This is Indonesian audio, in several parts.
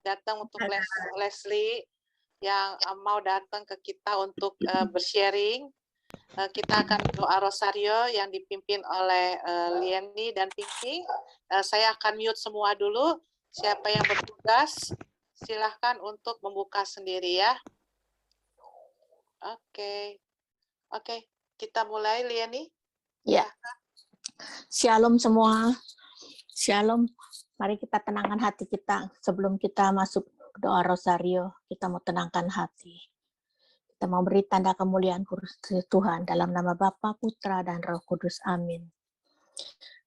datang untuk Leslie yang mau datang ke kita untuk bersharing. Kita akan doa rosario yang dipimpin oleh Lieni dan Pingping. Saya akan mute semua dulu. Siapa yang bertugas, silahkan untuk membuka sendiri ya. Oke. Kita mulai, Lieni. Ya. Shalom semua. Shalom. Mari kita tenangkan hati kita sebelum kita masuk doa rosario. Kita mau tenangkan hati. Kita mau beri tanda kemuliaan Tuhan dalam nama Bapa, Putra, dan Roh Kudus. Amin.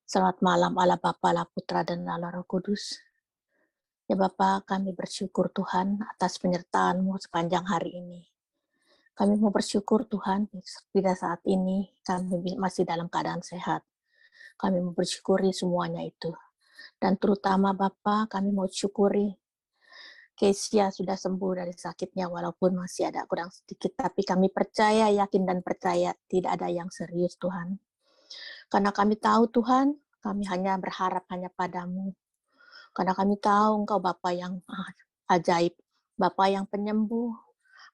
Selamat malam Allah Bapa, Allah Putra, dan Allah Roh Kudus. Ya Bapa, kami bersyukur Tuhan atas penyertaan-Mu sepanjang hari ini. Kami mau bersyukur Tuhan, pada saat ini kami masih dalam keadaan sehat. Kami mau bersyukuri semuanya itu. Dan terutama Bapa, kami mau syukuri Kesia sudah sembuh dari sakitnya, walaupun masih ada kurang sedikit. Tapi kami percaya, yakin dan percaya tidak ada yang serius Tuhan. Karena kami tahu Tuhan, kami hanya berharap hanya padamu. Karena kami tahu Engkau Bapa yang ajaib, Bapa yang penyembuh,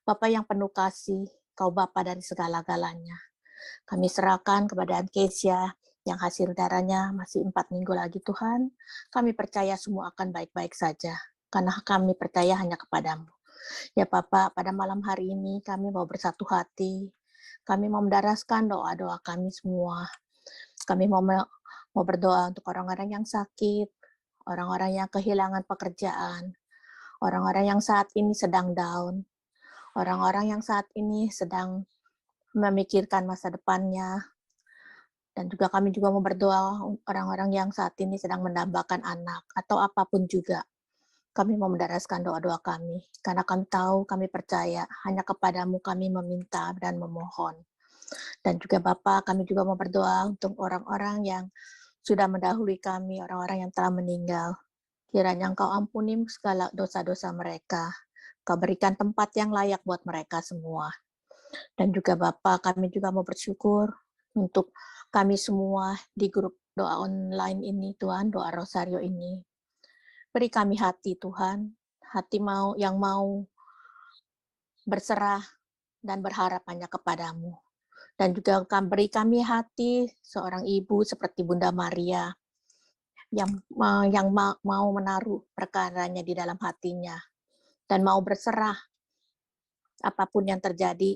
Bapa yang penuh kasih, Kau Bapa dari segala-galanya. Kami serahkan kepada Kesia yang hasil darahnya masih 4 minggu lagi Tuhan. Kami percaya semua akan baik-baik saja, karena kami percaya hanya kepadamu. Ya Bapa, pada malam hari ini kami mau bersatu hati. Kami mau mendaraskan doa-doa kami semua. Kami mau berdoa untuk orang-orang yang sakit, orang-orang yang kehilangan pekerjaan, orang-orang yang saat ini sedang down, orang-orang yang saat ini sedang memikirkan masa depannya. Dan juga kami juga mau berdoa orang-orang yang saat ini sedang mendambakan anak atau apapun juga. Kami mau mendaraskan doa-doa kami, karena kami tahu, kami percaya, hanya kepadamu kami meminta dan memohon. Dan juga Bapa, kami juga mau berdoa untuk orang-orang yang sudah mendahului kami, orang-orang yang telah meninggal. Kiranya Engkau ampuni segala dosa-dosa mereka. Kau berikan tempat yang layak buat mereka semua. Dan juga Bapa, kami juga mau bersyukur untuk kami semua di grup doa online ini, Tuhan, doa rosario ini. Beri kami hati Tuhan, hati yang mau berserah dan berharap hanya kepadamu. Dan juga beri kami hati seorang ibu seperti Bunda Maria yang mau menaruh perkaranya di dalam hatinya dan mau berserah apapun yang terjadi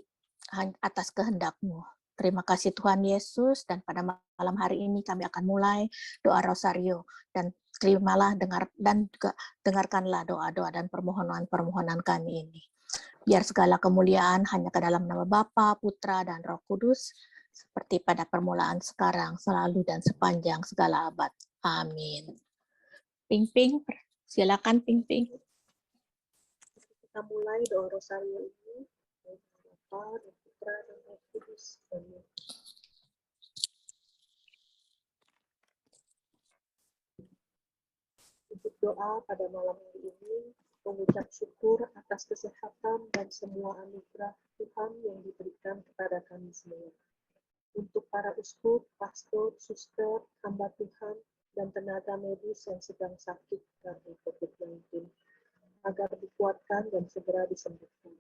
atas kehendak-Mu. Terima kasih Tuhan Yesus, dan pada malam hari ini kami akan mulai doa rosario, dan terimalah dan juga dengarkanlah doa-doa dan permohonan-permohonan kami ini. Biar segala kemuliaan hanya ke dalam nama Bapa, Putra, dan Roh Kudus, seperti pada permulaan, sekarang, selalu, dan sepanjang segala abad. Amin. Ping-ping, silakan Ping-ping. Kita mulai doa rosario ini. Bapa dan Putra dan Roh Kudus. Amin. Untuk doa pada malam hari ini, mengucap syukur atas kesehatan dan semua anugerah Tuhan yang diberikan kepada kami semua. Untuk para uskup, pastor, suster, hamba Tuhan, dan tenaga medis yang sedang sakit karena COVID-19, agar dikuatkan dan segera disembuhkan.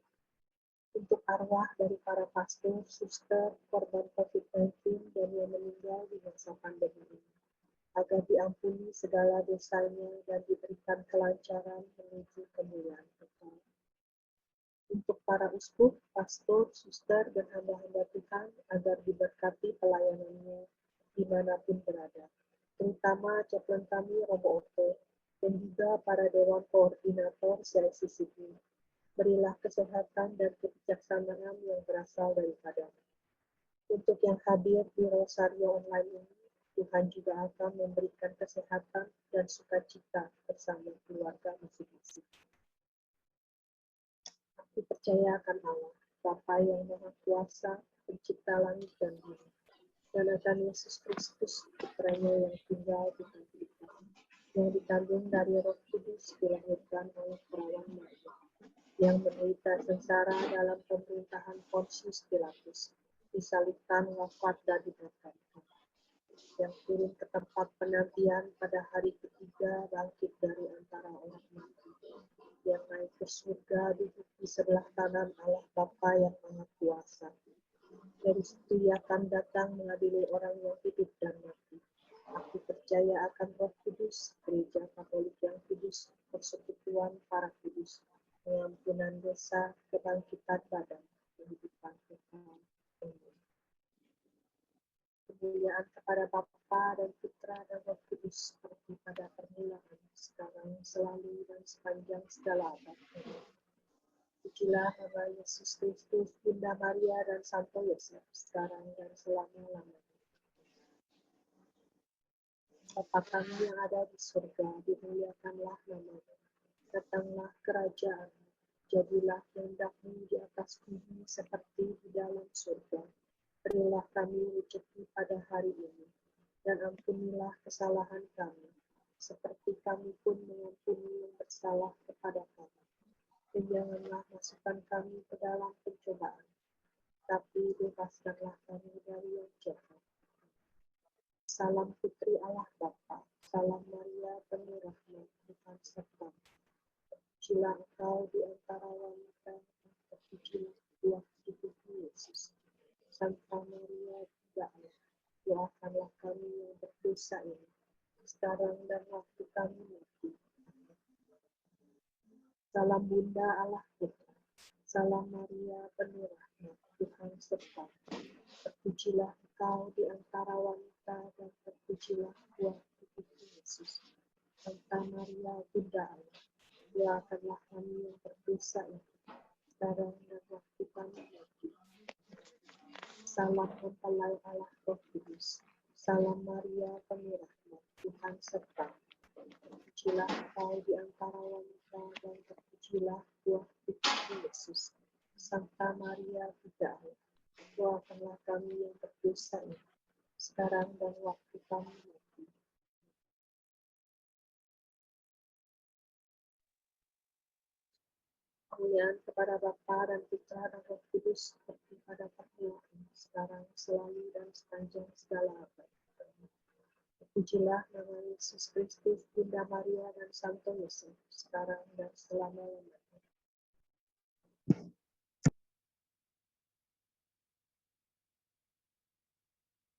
Untuk arwah dari para pastor, suster, korban COVID-19, dan yang meninggal di masa pandemi ini, agar diampuni segala dosanya dan diberikan kelancaran menuju kemuliaan kekal. Untuk para uskup, pastor, suster, dan hamba-hamba Tuhan, agar diberkati pelayanannya dimanapun berada, terutama chaplain kami Romo Otto, dan juga para dewan koordinator CICCP. Berilah kesehatan dan kebijaksanaan yang berasal daripada-Mu. Untuk yang hadir di rosario online ini, Tuhan juga akan memberikan kesehatan dan sukacita bersama keluarga masing-masing. Aku percaya akan Allah, Bapa yang Maha Kuasa, Pencipta langit dan bumi, dan akan Yesus Kristus, Putranya yang tinggal di tengah kita, yang dikandung dari Roh Kudus, dilahirkan oleh perawan Maria, yang menderita sengsara dalam pemerintahan Pontius Pilatus, disalibkan, wafat, dan dibangkitkan, yang turun ke tempat penantian pada hari ketiga, bangkit dari antara orang mati, bersurga duduk di sebelah kanan Allah Bapa yang Maha Kuasa. Dari situ Ia akan datang mengadili orang yang hidup dan mati. Aku percaya akan Roh Kudus, Gereja Katolik yang kudus, persekutuan para kudus, pengampunan dosa, kebangkitan badan, kehidupan kekal. Amin. Kemuliaan kepada Bapa dan Putra dan Roh Kudus, seperti pada permulaan, sekarang, selalu, dan sepanjang segala abad. Amin. Pujilah nama Yesus Kristus, Bunda Maria, dan Santo Yosef, sekarang dan selama-lamanya. Bapa kami yang ada di surga, dimuliakanlah nama-Mu. Datanglah kerajaan, jadilah kehendak-Mu di atas bumi seperti di dalam surga. Berilah kami rezeki pada hari ini, dan ampunilah kesalahan kami, seperti kami pun mengampuni yang bersalah kepada kami. Dan janganlah masukkan kami ke dalam pencobaan, tapi bebaskanlah kami dari yang jahat. Salam Putri Allah Bapa, salam Maria penuh rahmat, Tuhan sertamu. Terpujilah Engkau di antara wanita, dan terpujilah buah tubuhmu Yesus. Santa Maria Bunda Allah, doakanlah kami yang berdosa ini, sekarang dan waktu kami mati. Salam Bunda Allah Putra, salam Maria penuh rahmat, Tuhan sertamu. Terpujilah Engkau di antara wanita, dan terpujilah buah tubuhmu Yesus. Santa Maria Bunda Allah, doakanlah kami yang berdosa ini, sekarang dan waktu kami mati. Salam mempelai Allah Roh Kudus, salam Maria penuh rahmat, Tuhan sertamu. Terpujilah Engkau di antara wanita, dan terpujilah buah tubuhmu Yesus. Santa Maria Bunda Allah, doakanlah kami yang berdosa ini, sekarang dan waktu kami mati. Kemuliaan kepada Bapa dan Putra dan Roh Kudus, seperti pada permulaan, sekarang, selalu, dan sepanjang segala abad. Terpujilah nama Yesus Kristus, Bunda Maria, dan Santo Yosef, sekarang dan selama-lamanya.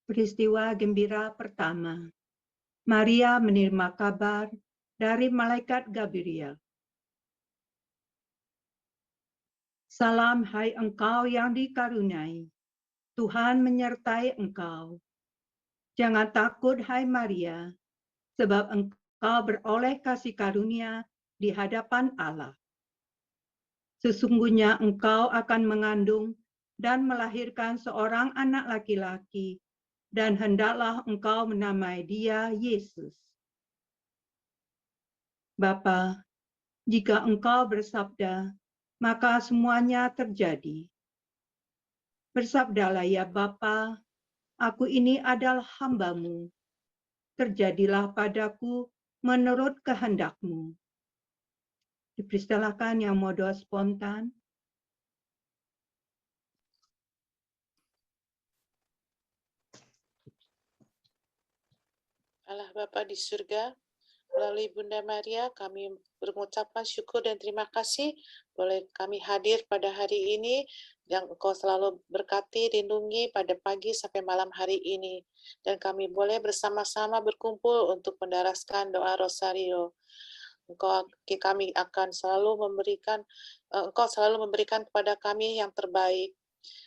Peristiwa gembira pertama. Maria menerima kabar dari malaikat Gabriel. Salam hai engkau yang dikaruniai, Tuhan menyertai engkau. Jangan takut hai Maria, sebab engkau beroleh kasih karunia di hadapan Allah. Sesungguhnya engkau akan mengandung dan melahirkan seorang anak laki-laki, dan hendaklah engkau menamai dia Yesus. Bapa, jika engkau bersabda, maka semuanya terjadi. Bersabdalah ya Bapa, aku ini adalah hamba-Mu. Terjadilah padaku menurut kehendak-Mu. Dipersilakan yang mau doa spontan. Allah Bapa di surga, melalui Bunda Maria, kami mengucapkan syukur dan terima kasih boleh kami hadir pada hari ini, yang Engkau selalu berkati, lindungi pada pagi sampai malam hari ini. Dan kami boleh bersama-sama berkumpul untuk mendaraskan doa Rosario. Kami akan selalu memberikan, Engkau selalu memberikan kepada kami yang terbaik.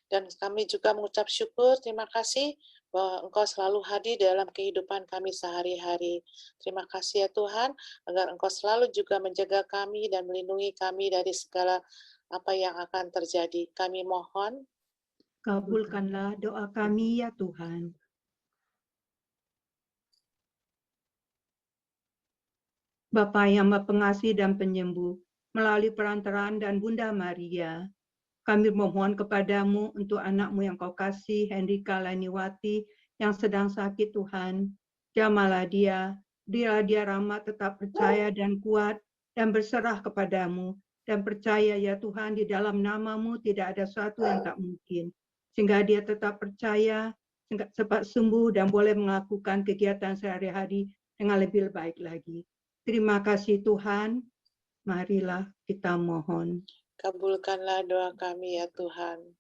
Dan kami juga mengucap syukur, terima kasih bahwa Engkau selalu hadir dalam kehidupan kami sehari-hari. Terima kasih ya Tuhan, agar Engkau selalu juga menjaga kami dan melindungi kami dari segala apa yang akan terjadi. Kami mohon, Kabulkanlah doa kami ya Tuhan. Bapa yang Maha Pengasih dan Penyembuh, melalui perantaraan dan Bunda Maria, kami memohon kepadamu untuk anak-Mu yang Kau kasih, Hendrika Laniwati, yang sedang sakit Tuhan. Jamalah dia, berilah dia rahmat, tetap percaya dan kuat, dan berserah kepadamu, dan percaya ya Tuhan, di dalam nama-Mu tidak ada sesuatu yang tak mungkin. Sehingga dia tetap percaya, cepat sembuh, dan boleh melakukan kegiatan sehari-hari dengan lebih baik lagi. Terima kasih Tuhan. Marilah kita mohon. Kabulkanlah doa kami ya Tuhan.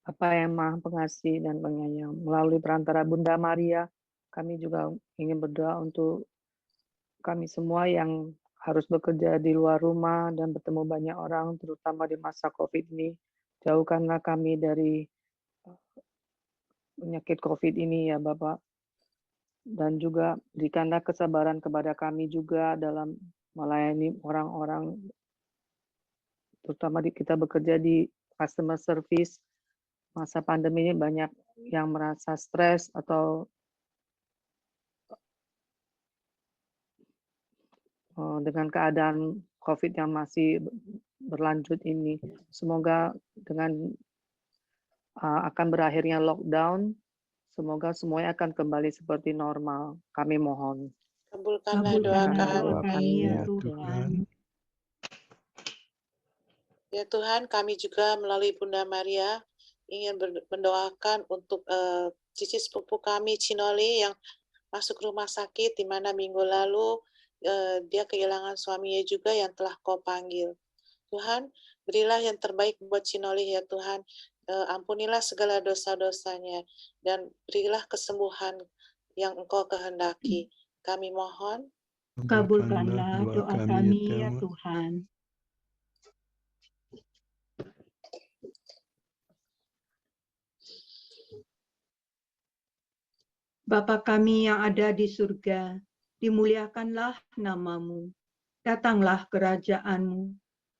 Bapa yang Maha Pengasih dan Penyayang, melalui perantara Bunda Maria, kami juga ingin berdoa untuk kami semua yang harus bekerja di luar rumah dan bertemu banyak orang, terutama di masa COVID ini. Jauhkanlah kami dari penyakit COVID ini ya Bapak. Dan juga berikanlah kesabaran kepada kami juga dalam melayani orang-orang, terutama kita bekerja di customer service. Masa pandemi ini banyak yang merasa stres atau dengan keadaan COVID yang masih berlanjut ini. Semoga dengan akan berakhirnya lockdown, semoga semuanya akan kembali seperti normal. Kami mohon. Kabulkanlah doa kami. Ya Tuhan. Ya Tuhan, kami juga melalui Bunda Maria ingin mendoakan untuk cici sepupu kami Cinoli yang masuk rumah sakit di mana minggu lalu dia kehilangan suaminya juga yang telah Kau panggil. Tuhan, berilah yang terbaik buat Cinoli ya Tuhan. Ampunilah segala dosa-dosanya dan berilah kesembuhan yang Engkau kehendaki. Kami mohon. Kabulkanlah doa kami ya Tuhan. Bapa kami yang ada di surga, dimuliakanlah namamu. Datanglah kerajaanmu.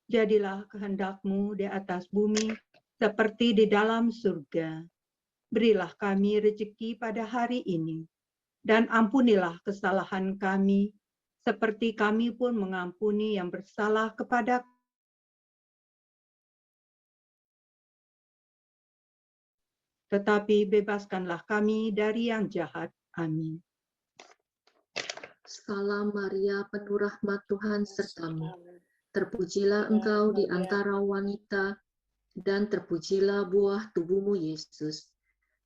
Jadilah kehendakmu di atas bumi seperti di dalam surga. Berilah kami rezeki pada hari ini, dan ampunilah kesalahan kami, seperti kami pun mengampuni yang bersalah kepada kami. Tetapi bebaskanlah kami dari yang jahat. Amin. Salam Maria, penuh rahmat Tuhan sertamu. Terpujilah engkau di antara wanita, dan terpujilah buah tubuhmu Yesus.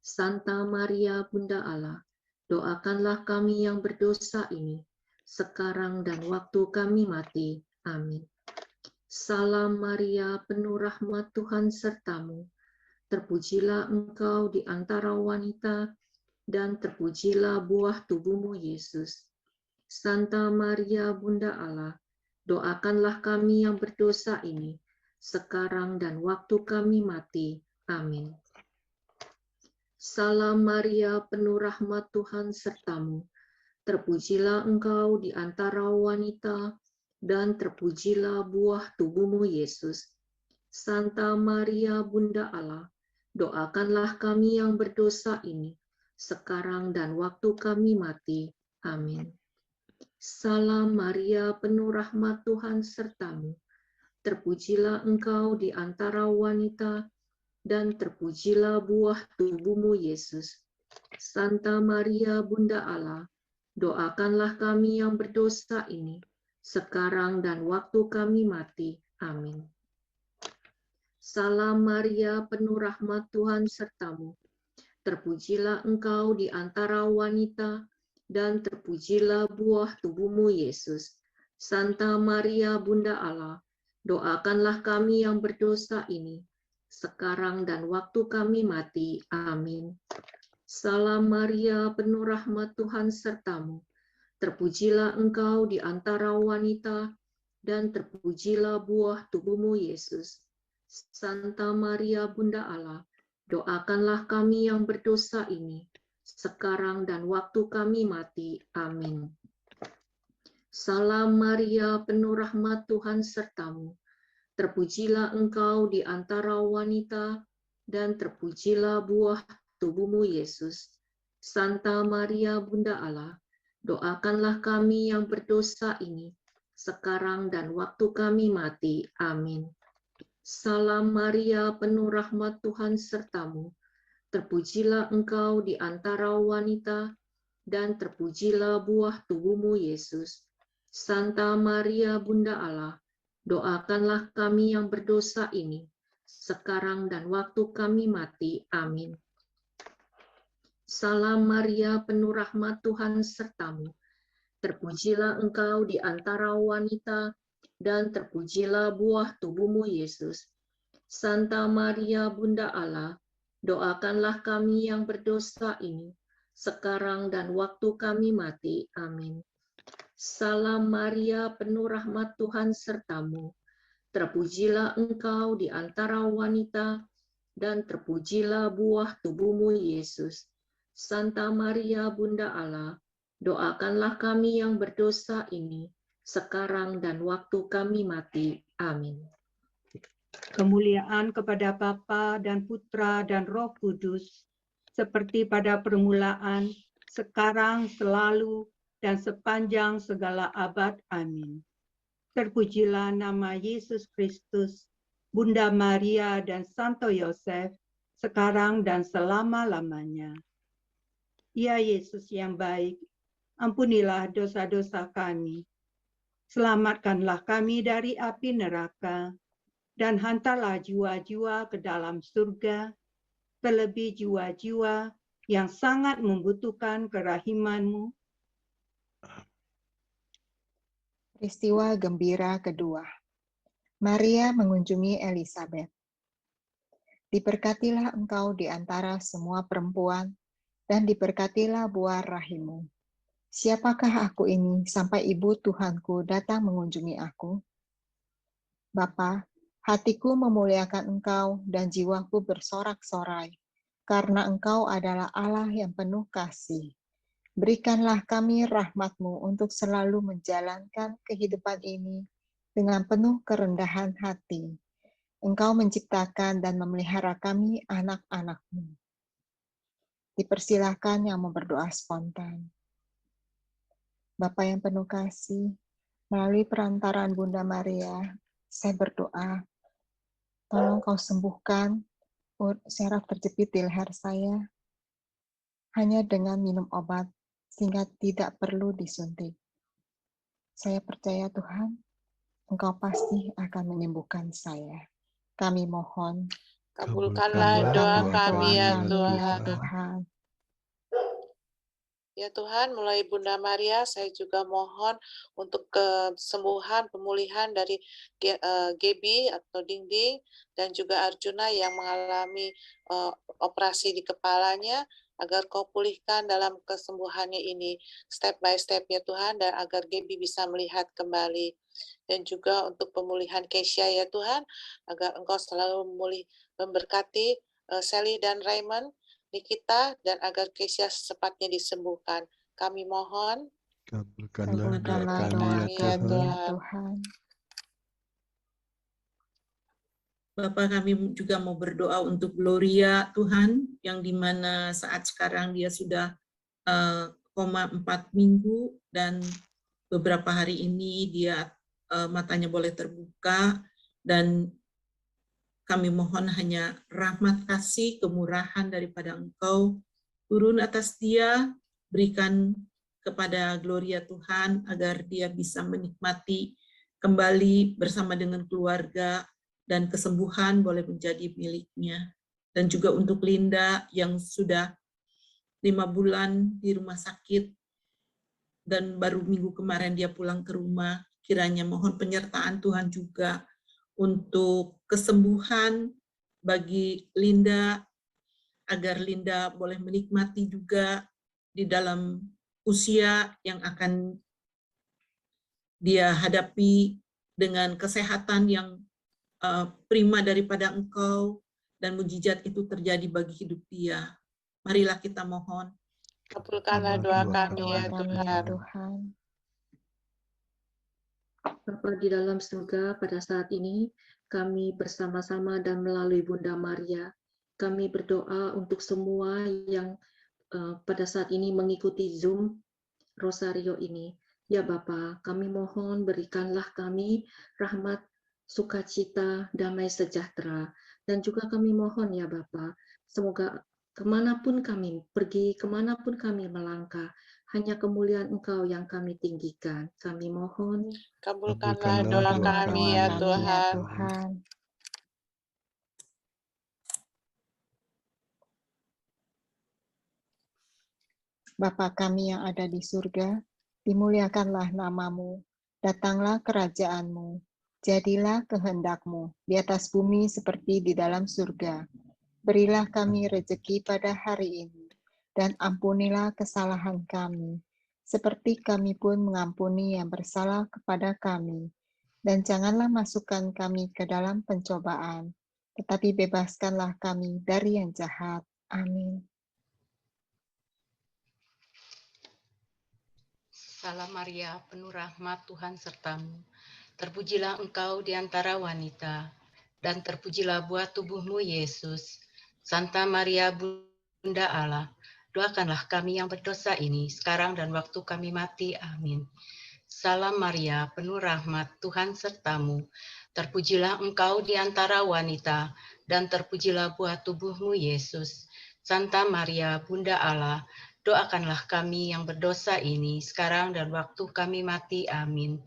Santa Maria, Bunda Allah, doakanlah kami yang berdosa ini, sekarang dan waktu kami mati. Amin. Salam Maria, penuh rahmat Tuhan sertamu. Terpujilah engkau di antara wanita, dan terpujilah buah tubuhmu Yesus. Santa Maria, Bunda Allah, doakanlah kami yang berdosa ini, sekarang dan waktu kami mati. Amin. Salam Maria, penuh rahmat Tuhan sertamu. Terpujilah engkau di antara wanita, dan terpujilah buah tubuhmu Yesus. Santa Maria, Bunda Allah, doakanlah kami yang berdosa ini, sekarang dan waktu kami mati. Amin. Salam Maria, penuh rahmat Tuhan sertamu. Terpujilah engkau di antara wanita, dan terpujilah buah tubuhmu Yesus. Santa Maria, Bunda Allah, doakanlah kami yang berdosa ini, sekarang dan waktu kami mati. Amin. Salam Maria, penuh rahmat Tuhan sertamu. Terpujilah engkau di antara wanita, dan terpujilah buah tubuhmu Yesus. Santa Maria, Bunda Allah, doakanlah kami yang berdosa ini, sekarang dan waktu kami mati. Amin. Salam Maria, penuh rahmat Tuhan sertamu. Terpujilah engkau di antara wanita, dan terpujilah buah tubuhmu Yesus. Santa Maria, Bunda Allah, doakanlah kami yang berdosa ini, sekarang dan waktu kami mati. Amin. Salam Maria, penuh rahmat Tuhan sertamu. Terpujilah engkau di antara wanita, dan terpujilah buah tubuhmu Yesus. Santa Maria, Bunda Allah, doakanlah kami yang berdosa ini, sekarang dan waktu kami mati. Amin. Salam Maria, penuh rahmat Tuhan sertamu. Terpujilah engkau di antara wanita, dan terpujilah buah tubuhmu Yesus. Santa Maria, Bunda Allah, doakanlah kami yang berdosa ini, sekarang dan waktu kami mati. Amin. Salam Maria, penuh rahmat Tuhan sertamu. Terpujilah engkau di antara wanita, dan terpujilah buah tubuhmu, Yesus. Santa Maria, Bunda Allah, doakanlah kami yang berdosa ini, sekarang dan waktu kami mati. Amin. Salam Maria, penuh rahmat Tuhan sertamu. Terpujilah engkau di antara wanita, dan terpujilah buah tubuhmu, Yesus. Santa Maria, Bunda Allah, doakanlah kami yang berdosa ini, sekarang dan waktu kami mati. Amin. Kemuliaan kepada Bapa dan Putra dan Roh Kudus, seperti pada permulaan, sekarang, selalu, dan sepanjang segala abad. Amin. Terpujilah nama Yesus Kristus, Bunda Maria dan Santo Yosef, sekarang dan selama-lamanya. Ya Yesus yang baik, ampunilah dosa-dosa kami. Selamatkanlah kami dari api neraka, dan hantarlah jiwa-jiwa ke dalam surga, terlebih jiwa-jiwa yang sangat membutuhkan kerahiman-Mu. Peristiwa gembira kedua. Maria mengunjungi Elisabet. Diberkatilah engkau di antara semua perempuan, dan diberkatilah buah rahimmu. Siapakah aku ini sampai ibu Tuhanku datang mengunjungi aku? Bapa, hatiku memuliakan engkau dan jiwaku bersorak-sorai, karena engkau adalah Allah yang penuh kasih. Berikanlah kami rahmat-Mu untuk selalu menjalankan kehidupan ini dengan penuh kerendahan hati. Engkau menciptakan dan memelihara kami anak-anak-Mu. Dipersilahkan yang mau berdoa spontan. Bapa yang penuh kasih, melalui perantaraan Bunda Maria, saya berdoa, tolong Kau sembuhkan syaraf terjepit di leher saya, hanya dengan minum obat, sehingga tidak perlu disuntik. Saya percaya Tuhan, Engkau pasti akan menyembuhkan saya. Kami mohon, Kabulkanlah doa kami ya Tuhan. Tuhan. Ya Tuhan, mulai Bunda Maria, saya juga mohon untuk kesembuhan, pemulihan dari Gebi atau Dingding, dan juga Arjuna yang mengalami operasi di kepalanya, agar Kau pulihkan dalam kesembuhannya ini, step by step ya Tuhan, dan agar Gebi bisa melihat kembali. Dan juga untuk pemulihan Keisha ya Tuhan, agar Engkau selalu memberkati Sally dan Raymond, Nikita, dan agar Keisha secepatnya disembuhkan. Kami mohon. Kabulkanlah doa kami ya Tuhan. Tuhan. Bapak, kami juga mau berdoa untuk Gloria Tuhan, yang dimana saat sekarang dia sudah koma 4 minggu, dan beberapa hari ini dia matanya boleh terbuka, dan kami mohon hanya rahmat kasih, kemurahan daripada Engkau turun atas dia, berikan kepada Gloria Tuhan, agar dia bisa menikmati kembali bersama dengan keluarga, dan kesembuhan boleh menjadi miliknya. Dan juga untuk Linda yang sudah 5 bulan di rumah sakit, dan baru minggu kemarin dia pulang ke rumah, kiranya mohon penyertaan Tuhan juga untuk kesembuhan bagi Linda, agar Linda boleh menikmati juga di dalam usia yang akan dia hadapi dengan kesehatan yang prima daripada Engkau, dan mujizat itu terjadi bagi hidup dia. Marilah kita mohon. Kabulkanlah doa kami ya Tuhan. Bapa di dalam surga, pada saat ini kami bersama-sama dan melalui Bunda Maria, kami berdoa untuk semua yang pada saat ini mengikuti Zoom Rosario ini. Ya Bapa, kami mohon berikanlah kami rahmat, sukacita, damai sejahtera. Dan juga kami mohon ya Bapa, semoga kemanapun kami pergi, kemanapun kami melangkah, hanya kemuliaan Engkau yang kami tinggikan. Kami mohon. Kabulkanlah doa kami ya Tuhan. Bapa kami yang ada di surga, dimuliakanlah namamu, datanglah kerajaanmu, jadilah kehendakmu di atas bumi seperti di dalam surga. Berilah kami rejeki pada hari ini, dan ampunilah kesalahan kami, seperti kami pun mengampuni yang bersalah kepada kami. Dan janganlah masukkan kami ke dalam pencobaan, tetapi bebaskanlah kami dari yang jahat. Amin. Salam Maria, penuh rahmat Tuhan sertamu. Terpujilah engkau di antara wanita, dan terpujilah buah tubuhmu Yesus. Santa Maria, Bunda Allah, doakanlah kami yang berdosa ini, sekarang dan waktu kami mati. Amin. Salam Maria, penuh rahmat Tuhan sertamu. Terpujilah engkau di antara wanita, dan terpujilah buah tubuhmu Yesus. Santa Maria, Bunda Allah, doakanlah kami yang berdosa ini, sekarang dan waktu kami mati. Amin.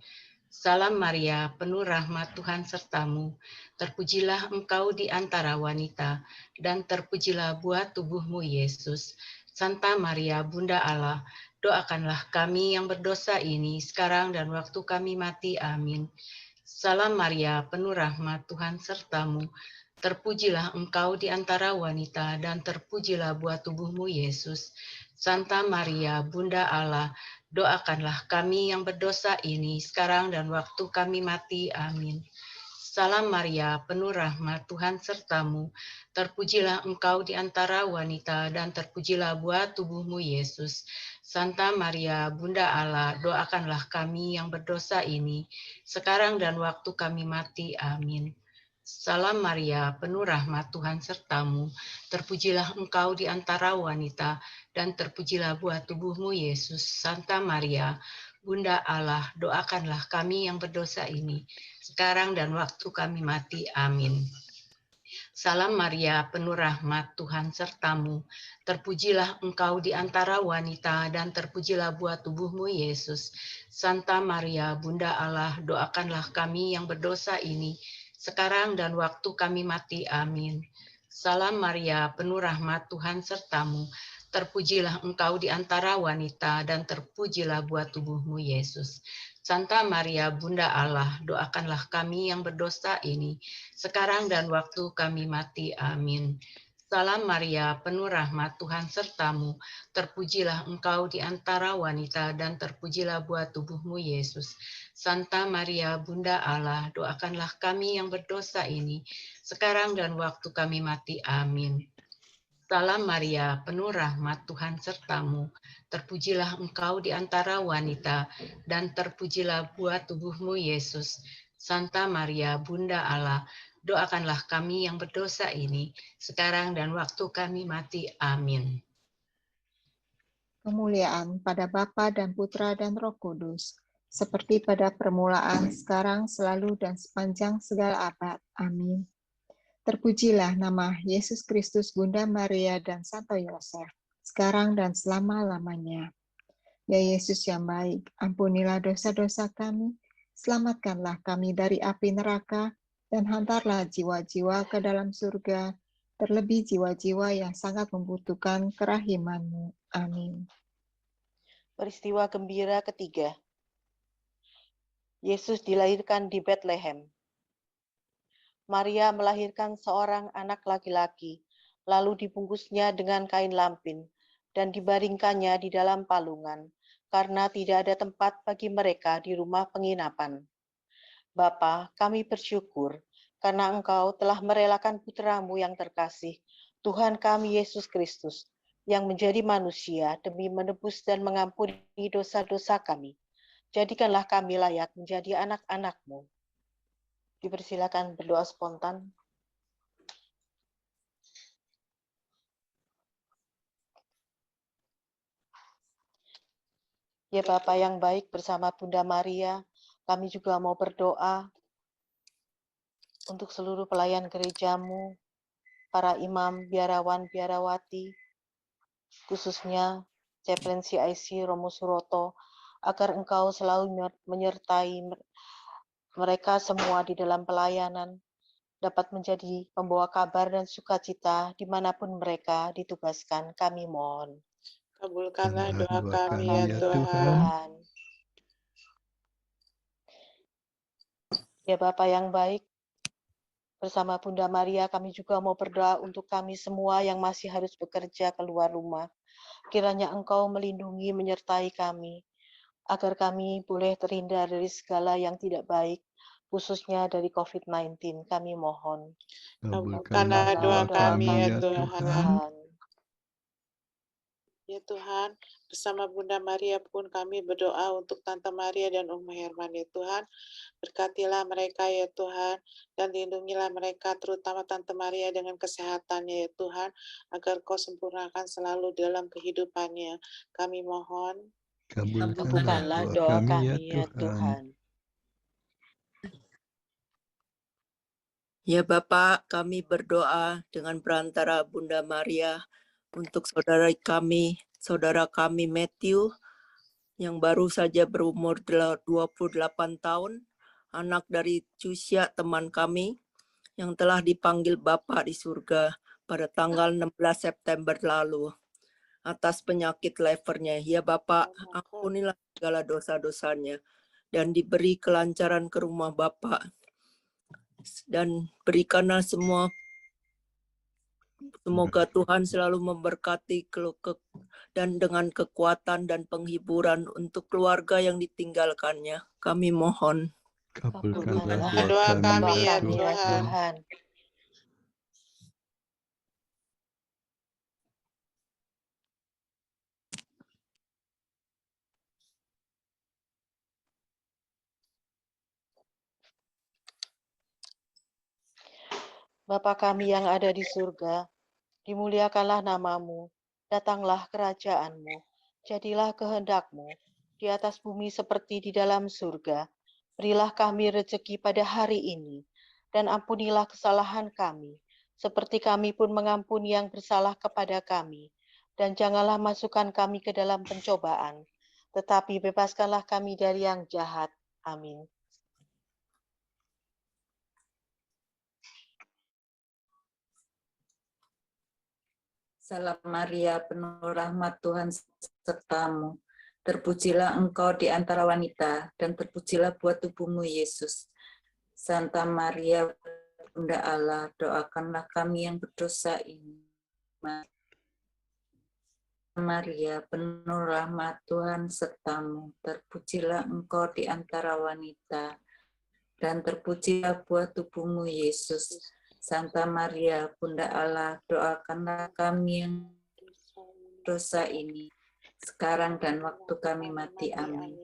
Salam Maria, penuh rahmat Tuhan sertamu. Terpujilah engkau di antara wanita, dan terpujilah buah tubuhmu Yesus. Santa Maria, Bunda Allah, doakanlah kami yang berdosa ini, sekarang dan waktu kami mati. Amin. Salam Maria, penuh rahmat Tuhan sertamu. Terpujilah engkau di antara wanita, dan terpujilah buah tubuhmu Yesus. Santa Maria, Bunda Allah, doakanlah kami yang berdosa ini, sekarang dan waktu kami mati. Amin. Salam Maria, penuh rahmat Tuhan sertamu. Terpujilah engkau di antara wanita, dan terpujilah buah tubuhmu Yesus. Santa Maria, Bunda Allah, doakanlah kami yang berdosa ini, sekarang dan waktu kami mati. Amin. Salam Maria, penuh rahmat Tuhan sertamu. Terpujilah engkau di antara wanita, dan terpujilah buah tubuhmu Yesus. Santa Maria, Bunda Allah, doakanlah kami yang berdosa ini, sekarang dan waktu kami mati. Amin. Salam Maria, penuh rahmat Tuhan sertamu. Terpujilah engkau di antara wanita, dan terpujilah buah tubuhmu Yesus. Santa Maria, Bunda Allah, doakanlah kami yang berdosa ini, sekarang dan waktu kami mati. Amin. Salam Maria, penuh rahmat Tuhan sertamu. Terpujilah engkau di antara wanita, dan terpujilah buah tubuhmu Yesus. Santa Maria, Bunda Allah, doakanlah kami yang berdosa ini, sekarang dan waktu kami mati. Amin. Salam Maria, penuh rahmat Tuhan sertamu. Terpujilah engkau di antara wanita, dan terpujilah buah tubuhmu Yesus. Santa Maria, Bunda Allah, doakanlah kami yang berdosa ini, sekarang dan waktu kami mati. Amin. Salam Maria, penuh rahmat Tuhan sertamu. Terpujilah engkau di antara wanita, dan terpujilah buah tubuhmu Yesus. Santa Maria, Bunda Allah, doakanlah kami yang berdosa ini, sekarang dan waktu kami mati. Amin. Kemuliaan pada Bapa dan Putra dan Roh Kudus, seperti pada permulaan, sekarang, selalu, dan sepanjang segala abad. Amin. Terpujilah nama Yesus Kristus, Bunda Maria, dan Santo Yosef, sekarang dan selama-lamanya. Ya Yesus yang baik, ampunilah dosa-dosa kami, selamatkanlah kami dari api neraka, dan hantarlah jiwa-jiwa ke dalam surga, terlebih jiwa-jiwa yang sangat membutuhkan kerahiman-Mu. Amin. Peristiwa gembira ketiga. Yesus dilahirkan di Bethlehem. Maria melahirkan seorang anak laki-laki, lalu dibungkusnya dengan kain lampin, dan dibaringkannya di dalam palungan, karena tidak ada tempat bagi mereka di rumah penginapan. Bapa, kami bersyukur, karena Engkau telah merelakan putra-Mu yang terkasih, Tuhan kami Yesus Kristus, yang menjadi manusia demi menebus dan mengampuni dosa-dosa kami. Jadikanlah kami layak menjadi anak-anak-Mu. Dipersilakan berdoa spontan. Ya Bapa yang baik, bersama Bunda Maria, kami juga mau berdoa untuk seluruh pelayan gereja-Mu, para imam, biarawan, biarawati, khususnya Chaplain CIC Romo Suroto, agar Engkau selalu menyertai mereka semua di dalam pelayanan, dapat menjadi pembawa kabar dan sukacita dimanapun mereka ditugaskan. Kami mohon. Kabulkanlah doa doa kami kami ya ya Tuhan. Ya Bapa yang baik, bersama Bunda Maria kami juga mau berdoa untuk kami semua yang masih harus bekerja keluar rumah. Kiranya Engkau melindungi, menyertai kami, agar kami boleh terhindar dari segala yang tidak baik, khususnya dari COVID-19. Kami mohon. Kabulkanlah doa kami ya Tuhan. Ya Tuhan, bersama Bunda Maria pun kami berdoa untuk Tante Maria dan Om Herman ya Tuhan. Berkatilah mereka ya Tuhan, dan lindungilah mereka terutama Tante Maria dengan kesehatannya ya Tuhan, agar Kau sempurnakan selalu dalam kehidupannya. Kami mohon. Kabulkanlah doa kami ya Tuhan. Ya Bapak, kami berdoa dengan perantara Bunda Maria untuk saudara kami Matthew, yang baru saja berumur 28 tahun, anak dari Cusia teman kami, yang telah dipanggil Bapa di surga pada tanggal 16 September lalu atas penyakit levernya. Ya Bapak, ampunilah segala dosa-dosanya dan diberi kelancaran ke rumah Bapak. Dan berikanlah semoga Tuhan selalu memberkati dan dengan kekuatan dan penghiburan untuk keluarga yang ditinggalkannya. Kami mohon. Kabulkanlah doa kami ya Tuhan. Bapa kami yang ada di surga, dimuliakanlah namamu, datanglah kerajaanmu, jadilah kehendak-Mu, di atas bumi seperti di dalam surga. Berilah kami rezeki pada hari ini, dan ampunilah kesalahan kami, seperti kami pun mengampuni yang bersalah kepada kami. Dan janganlah masukkan kami ke dalam pencobaan, tetapi bebaskanlah kami dari yang jahat. Amin. Salam Maria, penuh rahmat Tuhan sertamu. Terpujilah engkau di antara wanita, dan terpujilah buah tubuhmu, Yesus. Santa Maria, Bunda Allah, doakanlah kami yang berdosa ini. Maria, penuh rahmat Tuhan sertamu. Terpujilah engkau di antara wanita, dan terpujilah buah tubuhmu, Yesus. Santa Maria, Bunda Allah, doakanlah kami yang dosa ini, sekarang dan waktu kami mati. Amin.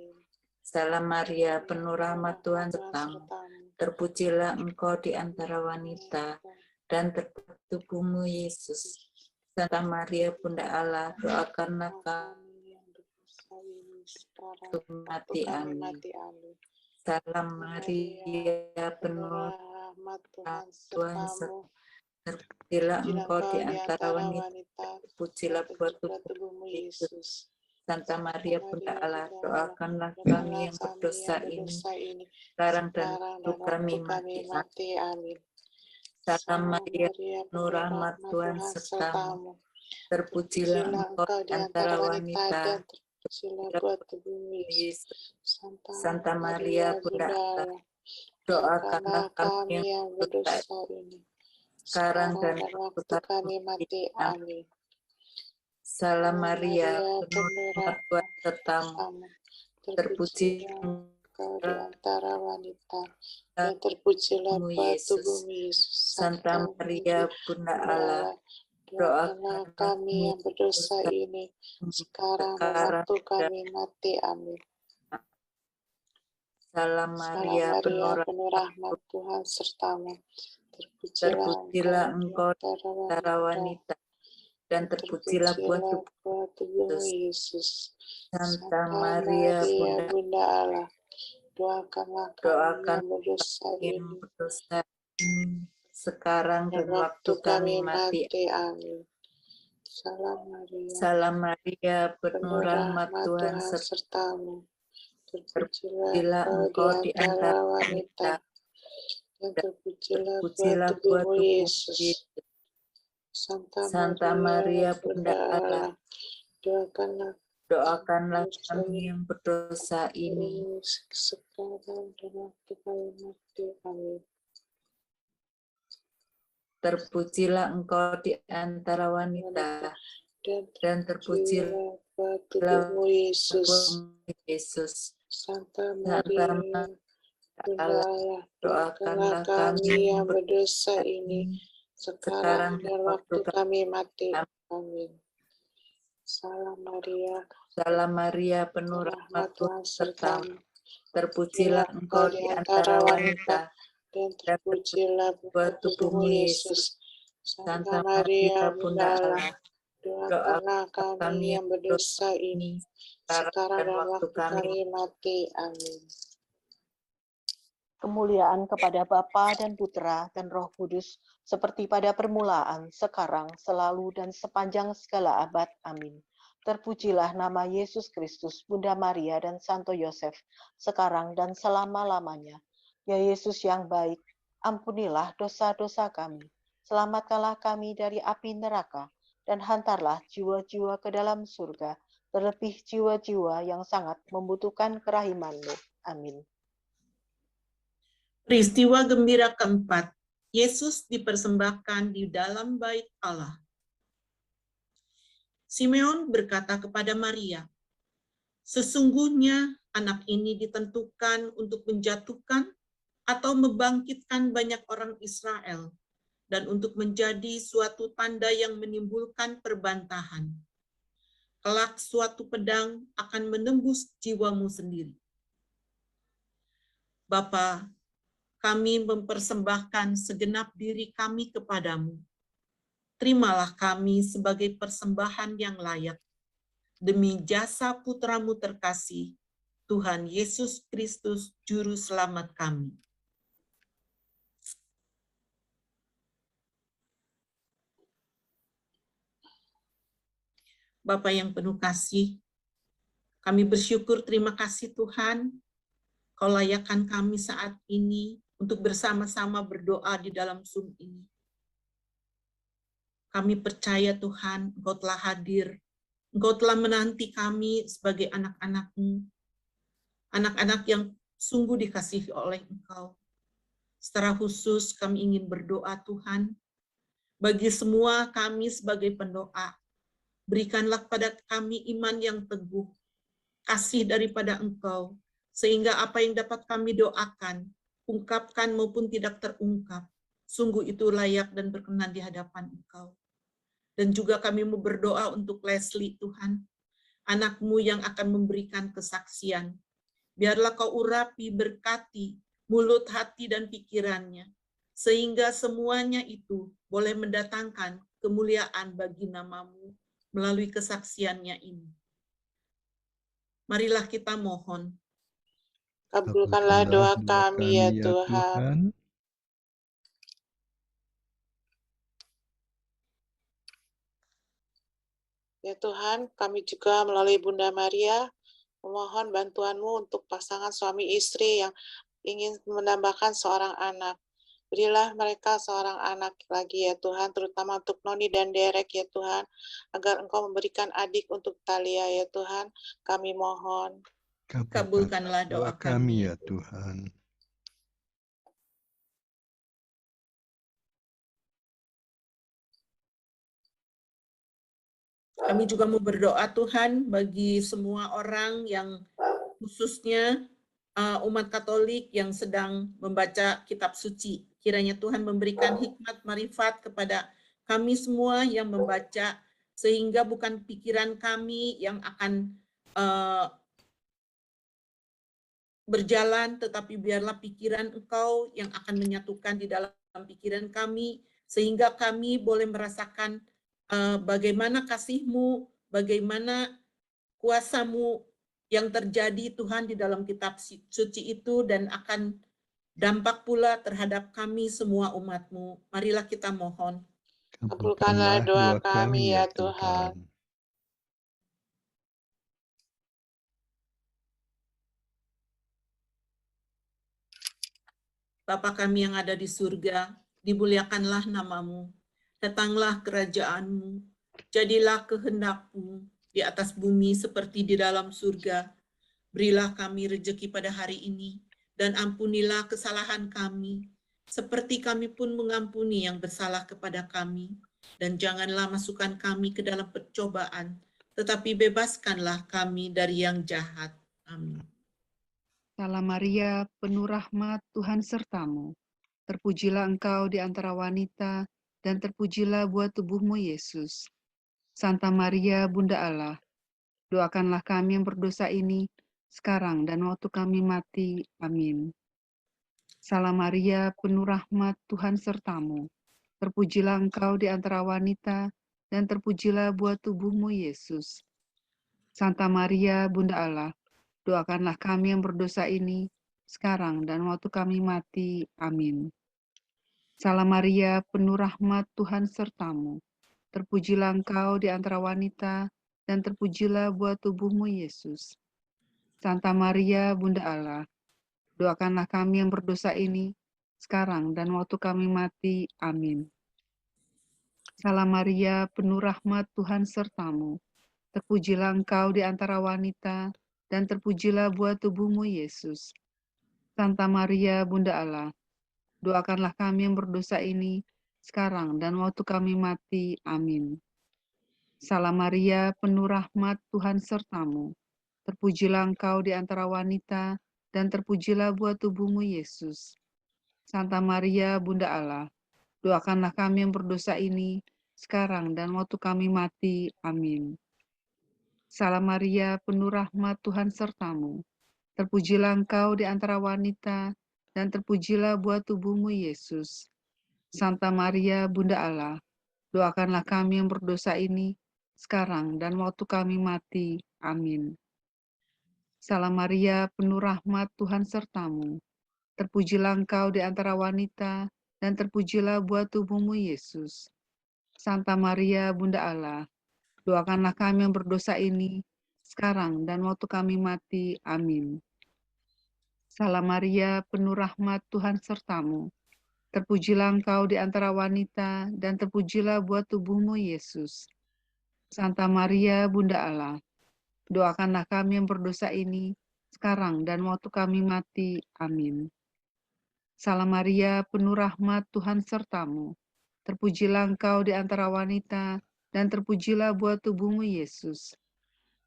Salam Maria, penuh rahmat Tuhan sertamu. Terpujilah engkau di antara wanita, dan terpujilah tubuhmu, Yesus. Santa Maria, Bunda Allah, doakanlah kami untuk mati. Amin. Salam Maria, penuh Tuhan sertamu, terpujilah engkau di antara wanita, terpujilah buah tubuhmu, Yesus. Santa Maria, Bunda Allah, doakanlah kami yang berdosa ini, sekarang dan waktu kami mati. Amin. Salam Maria, penuh rahmat Tuhan sertamu, terpujilah engkau di antara wanita, terpujilah buah tubuhmu, Yesus. Santa Maria, Bunda Allah, doakanlah kami yang berdosa ini, sekarang dan waktu kami mati. Amin. Salam Maria, penuh rahmat Tuhan sertamu, terpujilah engkau di antara wanita, dan terpujilah buah tubuhmu, Yesus. Santa Maria, Bunda Allah, doakanlah kami yang berdosa ini, sekarang dan waktu kami mati. Amin. Salam Maria, penuh rahmat Tuhan sertamu, terpujilah engkau di antara wanita, dan terpujilah buah tubuhmu, Yesus. Santa Maria, Bunda Allah, doakanlah kami yang berdosa ini, sekarang dan waktu kami mati. Amin. Salam Maria, penuh rahmat Tuhan sertamu, terpujilah engkau di antara wanita, dan terpujilah buah tubuhmu, Yesus. Santa Maria, Bunda Allah, Doakanlah kami yang berdosa ini. Sekarang dan waktu kami mati. Amin. Terpujilah Engkau di antara wanita, dan terpujilah tubuhmu Yesus. Yesus. Santa Santa Maria, Bunda Allah, Allah, doakanlah kami yang berdosa ini, sekarang sekarang dan waktu kami mati. Amin. Salam Maria, Salam Maria, penuh rahmat Tuhan sertamu. Terpujilah Engkau Engkau di antara wanita, dan terpujilah buah tubuhmu Yesus. Santa Maria, Bunda Allah, doakanlah kami yang berdosa ini, sekarang dan waktu kami mati. Amin. Kemuliaan kepada Bapa dan Putra dan Roh Kudus, seperti pada permulaan, sekarang, selalu, dan sepanjang segala abad. Amin. Terpujilah nama Yesus Kristus, Bunda Maria, dan Santo Yosef, sekarang dan selama-lamanya. Ya Yesus yang baik, ampunilah dosa-dosa kami, selamatkanlah kami dari api neraka, dan hantarlah jiwa-jiwa ke dalam surga, terlebih jiwa-jiwa yang sangat membutuhkan kerahiman-Mu. Amin. Peristiwa gembira keempat, Yesus dipersembahkan di dalam bait Allah. Simeon berkata kepada Maria, "Sesungguhnya anak ini ditentukan untuk menjatuhkan atau membangkitkan banyak orang Israel, dan untuk menjadi suatu tanda yang menimbulkan perbantahan. Kelak suatu pedang akan menembus jiwamu sendiri." Bapa, kami mempersembahkan segenap diri kami kepadamu. Terimalah kami sebagai persembahan yang layak, demi jasa Putramu terkasih, Tuhan Yesus Kristus, Juru Selamat kami. Bapa yang penuh kasih, kami bersyukur, terima kasih Tuhan, Kau layakkan kami saat ini untuk bersama-sama berdoa di dalam Zoom ini. Kami percaya Tuhan, Engkau telah hadir, Engkau telah menanti kami sebagai anak-anak-Mu, anak-anak yang sungguh dikasihi oleh Engkau. Secara khusus kami ingin berdoa Tuhan, bagi semua kami sebagai pendoa, berikanlah kepada kami iman yang teguh, kasih daripada Engkau, sehingga apa yang dapat kami doakan, ungkapkan maupun tidak terungkap, sungguh itu layak dan berkenan di hadapan Engkau. Dan juga kami mau berdoa untuk Leslie Tuhan, anak-Mu yang akan memberikan kesaksian. Biarlah Kau urapi, berkati, mulut, hati, dan pikirannya, sehingga semuanya itu boleh mendatangkan kemuliaan bagi nama-Mu melalui kesaksiannya ini. Marilah kita mohon. Kabulkanlah doa kami ya Tuhan. Ya Tuhan, kami juga melalui Bunda Maria memohon bantuan-Mu untuk pasangan suami istri yang ingin menambahkan seorang anak. Berilah mereka seorang anak lagi ya Tuhan, terutama untuk Noni dan Derek ya Tuhan, agar Engkau memberikan adik untuk Talia ya Tuhan, kami mohon. Kabulkanlah doa kami ya Tuhan. Kami juga mau berdoa Tuhan bagi semua orang yang khususnya umat Katolik yang sedang membaca kitab suci. Kiranya Tuhan memberikan hikmat marifat kepada kami semua yang membaca, sehingga bukan pikiran kami yang akan berjalan, tetapi biarlah pikiran Engkau yang akan menyatukan di dalam pikiran kami, sehingga kami boleh merasakan bagaimana kasih-Mu, bagaimana kuasa-Mu yang terjadi Tuhan di dalam kitab suci itu, dan akan dampak pula terhadap kami semua umat-Mu. Marilah kita mohon. Kabulkanlah doa kami ya Tuhan. Bapa kami yang ada di surga, dimuliakanlah nama-Mu. Datanglah kerajaan-Mu, jadilah kehendak-Mu, di atas bumi seperti di dalam surga. Berilah kami rejeki pada hari ini, dan ampunilah kesalahan kami, seperti kami pun mengampuni yang bersalah kepada kami. Dan janganlah masukkan kami ke dalam percobaan, tetapi bebaskanlah kami dari yang jahat. Amin. Salam Maria, penuh rahmat, Tuhan sertamu. Terpujilah engkau di antara wanita, dan terpujilah buah tubuhmu, Yesus. Santa Maria, Bunda Allah, doakanlah kami yang berdosa ini, sekarang dan waktu kami mati. Amin. Salam Maria, penuh rahmat, Tuhan sertamu. Terpujilah engkau di antara wanita, dan terpujilah buah tubuhmu, Yesus. Santa Maria, Bunda Allah, doakanlah kami yang berdosa ini, sekarang dan waktu kami mati. Amin. Salam Maria, penuh rahmat, Tuhan sertamu. Terpujilah engkau di antara wanita, dan terpujilah buah tubuhmu, Yesus. Santa Maria, Bunda Allah, doakanlah kami yang berdosa ini, sekarang dan waktu kami mati. Amin. Salam Maria, penuh rahmat, Tuhan sertamu. Terpujilah engkau di antara wanita, dan terpujilah buah tubuhmu, Yesus. Santa Maria, Bunda Allah, doakanlah kami yang berdosa ini, sekarang dan waktu kami mati. Amin. Salam Maria, penuh rahmat, Tuhan sertamu. Terpujilah engkau di antara wanita, dan terpujilah buah tubuhmu, Yesus. Santa Maria, Bunda Allah, doakanlah kami yang berdosa ini, sekarang dan waktu kami mati. Amin. Salam Maria, penuh rahmat, Tuhan sertamu. Terpujilah engkau di antara wanita, dan terpujilah buah tubuhmu, Yesus. Santa Maria, Bunda Allah, doakanlah kami yang berdosa ini, sekarang dan waktu kami mati. Amin. Salam Maria, penuh rahmat, Tuhan sertamu. Terpujilah engkau di antara wanita, dan terpujilah buah tubuhmu, Yesus. Santa Maria, Bunda Allah, doakanlah kami yang berdosa ini, sekarang dan waktu kami mati. Amin. Salam Maria, penuh rahmat, Tuhan sertamu. Terpujilah engkau di antara wanita, dan terpujilah buah tubuhmu, Yesus. Santa Maria, Bunda Allah, doakanlah kami yang berdosa ini, sekarang dan waktu kami mati. Amin. Salam Maria, penuh rahmat, Tuhan sertamu. Terpujilah engkau di antara wanita, dan terpujilah buah tubuhmu, Yesus.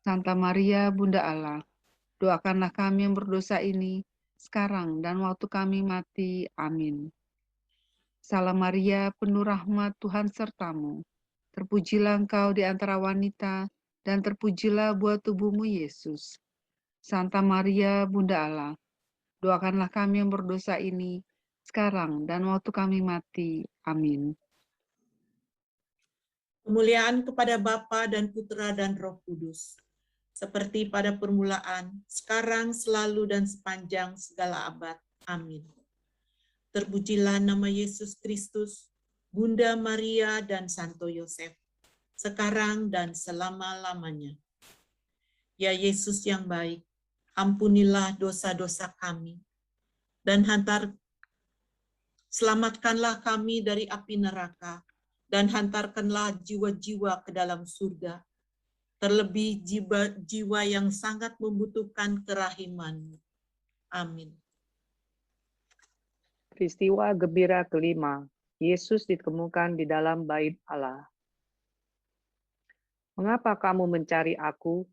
Santa Maria, Bunda Allah, doakanlah kami yang berdosa ini, sekarang dan waktu kami mati. Amin. Salam Maria, penuh rahmat, Tuhan sertamu. Terpujilah engkau di antara wanita, dan terpujilah buah tubuhmu, Yesus. Santa Maria, Bunda Allah, doakanlah kami yang berdosa ini, sekarang dan waktu kami mati. Amin. Kemuliaan kepada Bapa dan Putra dan Roh Kudus, seperti pada permulaan, sekarang, selalu, dan sepanjang segala abad. Amin. Terpujilah nama Yesus Kristus, Bunda Maria dan Santo Yosef, sekarang dan selama-lamanya. Ya Yesus yang baik, ampunilah dosa-dosa kami, dan selamatkanlah kami dari api neraka, dan hantarkanlah jiwa-jiwa ke dalam surga, terlebih jiwa yang sangat membutuhkan kerahiman-Mu. Amin. Peristiwa gembira kelima, Yesus ditemukan di dalam bait Allah. Mengapa kamu mencari aku?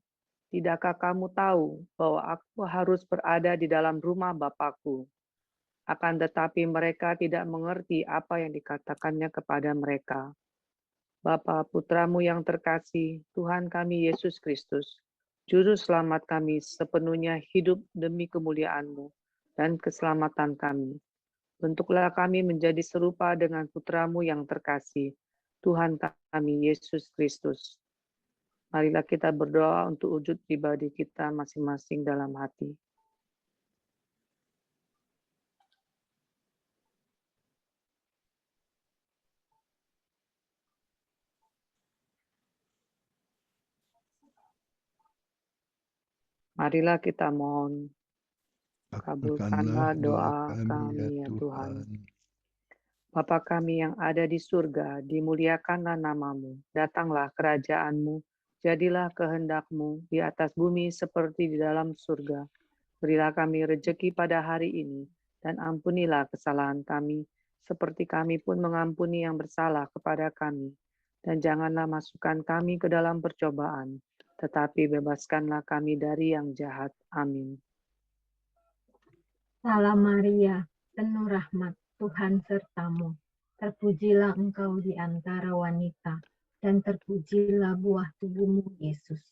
Tidakkah kamu tahu bahwa aku harus berada di dalam rumah Bapakku? Akan tetapi mereka tidak mengerti apa yang dikatakannya kepada mereka. Bapa Putramu yang terkasih, Tuhan kami Yesus Kristus, Juru Selamat kami sepenuhnya hidup demi kemuliaan-Mu dan keselamatan kami. Bentuklah kami menjadi serupa dengan Putramu yang terkasih, Tuhan kami Yesus Kristus. Marilah kita berdoa untuk wujud pribadi kita masing-masing dalam hati. Marilah kita mohon, kabulkanlah doa kami ya Tuhan. Bapa kami yang ada di surga, dimuliakanlah namamu, datanglah kerajaan-Mu, Jadilah kehendak-Mu di atas bumi seperti di dalam surga. Berilah kami rejeki pada hari ini, dan ampunilah kesalahan kami, seperti kami pun mengampuni yang bersalah kepada kami. Dan janganlah masukkan kami ke dalam percobaan, tetapi bebaskanlah kami dari yang jahat. Amin. Salam Maria, penuh rahmat, Tuhan sertamu. Terpujilah engkau di antara wanita, dan terpujilah buah tubuhmu, Yesus.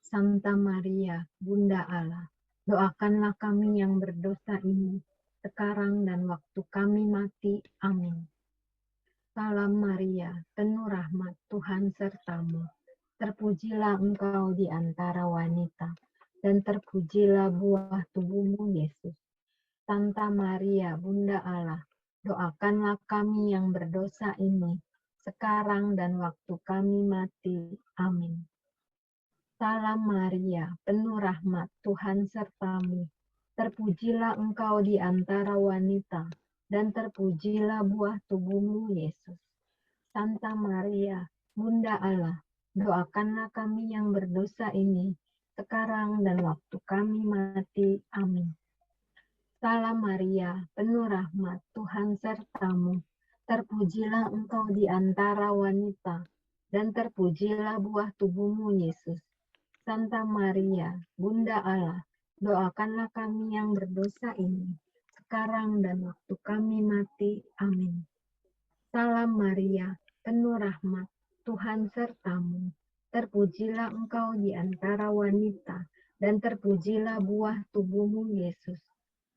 Santa Maria, Bunda Allah, doakanlah kami yang berdosa ini, sekarang dan waktu kami mati. Amin. Salam Maria, penuh rahmat, Tuhan sertamu. Terpujilah engkau di antara wanita, dan terpujilah buah tubuhmu, Yesus. Santa Maria, Bunda Allah, doakanlah kami yang berdosa ini, sekarang dan waktu kami mati. Amin. Salam Maria, penuh rahmat, Tuhan sertamu. Terpujilah engkau di antara wanita, dan terpujilah buah tubuhmu, Yesus. Santa Maria, Bunda Allah, doakanlah kami yang berdosa ini, sekarang dan waktu kami mati. Amin. Salam Maria, penuh rahmat, Tuhan sertamu. Terpujilah engkau di antara wanita, dan terpujilah buah tubuhmu, Yesus. Santa Maria, Bunda Allah, doakanlah kami yang berdosa ini, sekarang dan waktu kami mati. Amin. Salam Maria, penuh rahmat, Tuhan sertamu. Terpujilah engkau di antara wanita, dan terpujilah buah tubuhmu, Yesus.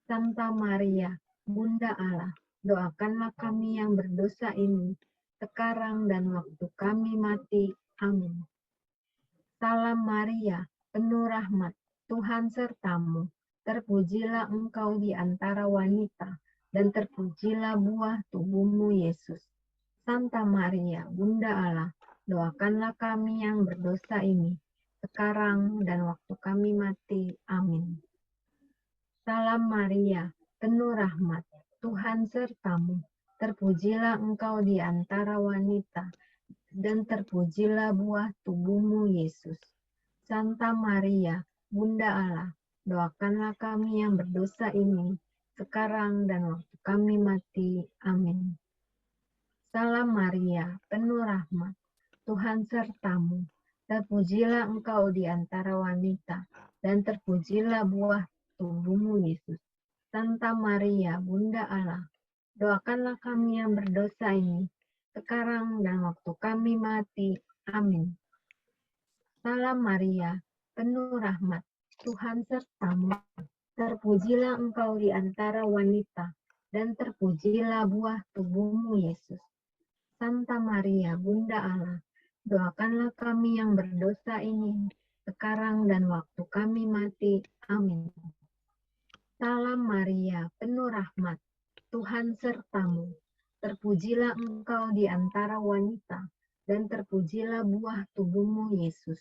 Santa Maria, Bunda Allah, doakanlah kami yang berdosa ini, sekarang dan waktu kami mati. Amin. Salam Maria, penuh rahmat, Tuhan sertamu. Terpujilah engkau di antara wanita, dan terpujilah buah tubuhmu, Yesus. Santa Maria, Bunda Allah, doakanlah kami yang berdosa ini, sekarang dan waktu kami mati. Amin. Salam Maria, penuh rahmat, Tuhan sertamu. Terpujilah engkau di antara wanita, dan terpujilah buah tubuhmu, Yesus. Santa Maria, Bunda Allah, doakanlah kami yang berdosa ini, sekarang dan waktu kami mati. Amin. Salam Maria, penuh rahmat, Tuhan sertamu. Terpujilah engkau di antara wanita, dan terpujilah buah tubuhmu, Yesus. Santa Maria, Bunda Allah, doakanlah kami yang berdosa ini, sekarang dan waktu kami mati. Amin. Salam Maria, penuh rahmat, Tuhan sertamu. Terpujilah engkau di antara wanita, dan terpujilah buah tubuhmu, Yesus. Santa Maria, Bunda Allah, doakanlah kami yang berdosa ini, sekarang dan waktu kami mati. Amin. Salam Maria, penuh rahmat, Tuhan sertamu. Terpujilah engkau di antara wanita, dan terpujilah buah tubuhmu, Yesus.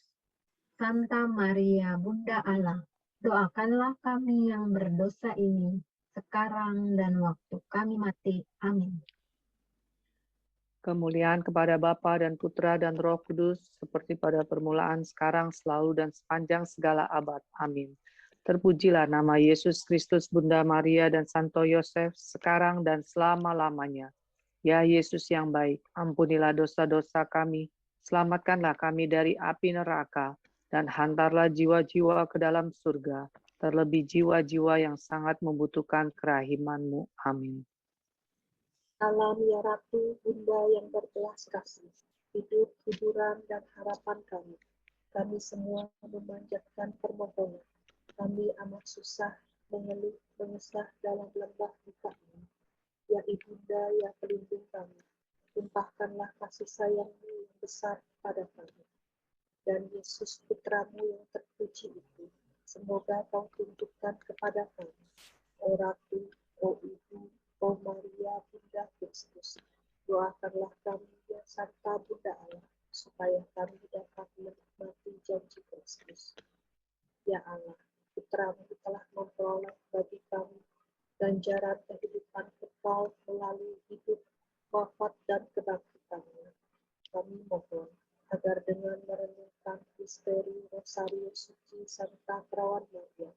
Santa Maria, Bunda Allah, doakanlah kami yang berdosa ini, sekarang dan waktu kami mati. Amin. Kemuliaan kepada Bapa dan Putra dan Roh Kudus, seperti pada permulaan, sekarang, selalu, dan sepanjang segala abad. Amin. Terpujilah nama Yesus Kristus, Bunda Maria, dan Santo Yosef, sekarang dan selama-lamanya. Ya Yesus yang baik, ampunilah dosa-dosa kami, selamatkanlah kami dari api neraka, dan hantarlah jiwa-jiwa ke dalam surga, terlebih jiwa-jiwa yang sangat membutuhkan kerahiman-Mu. Amin. Salam ya Ratu, Bunda yang berbelas kasih, hidup, hiburan, dan harapan kami. Kami semua memanjatkan permohonan. Kami amat susah, mengeluh, mengesah dalam lembah duka ini. Ya Ibunda, ya pelindung kami, limpahkanlah kasih sayang-Mu yang besar pada kami. Dan Yesus Putramu yang terpuji itu, semoga Kau tunjukkan kepada kami, O Ratu, O Ibu, O Maria, Bunda Kristus. Doakanlah kami, ya Santa Bunda Allah, supaya kami dapat menikmati janji Kristus. Ya Allah, Putramu telah memperoleh bagi kami ganjaran kehidupan kekal melalui hidup, wafat, dan kebangkitannya. Kami mohon agar dengan merenungkan misteri Rosario Suci Santa Perawan Maria,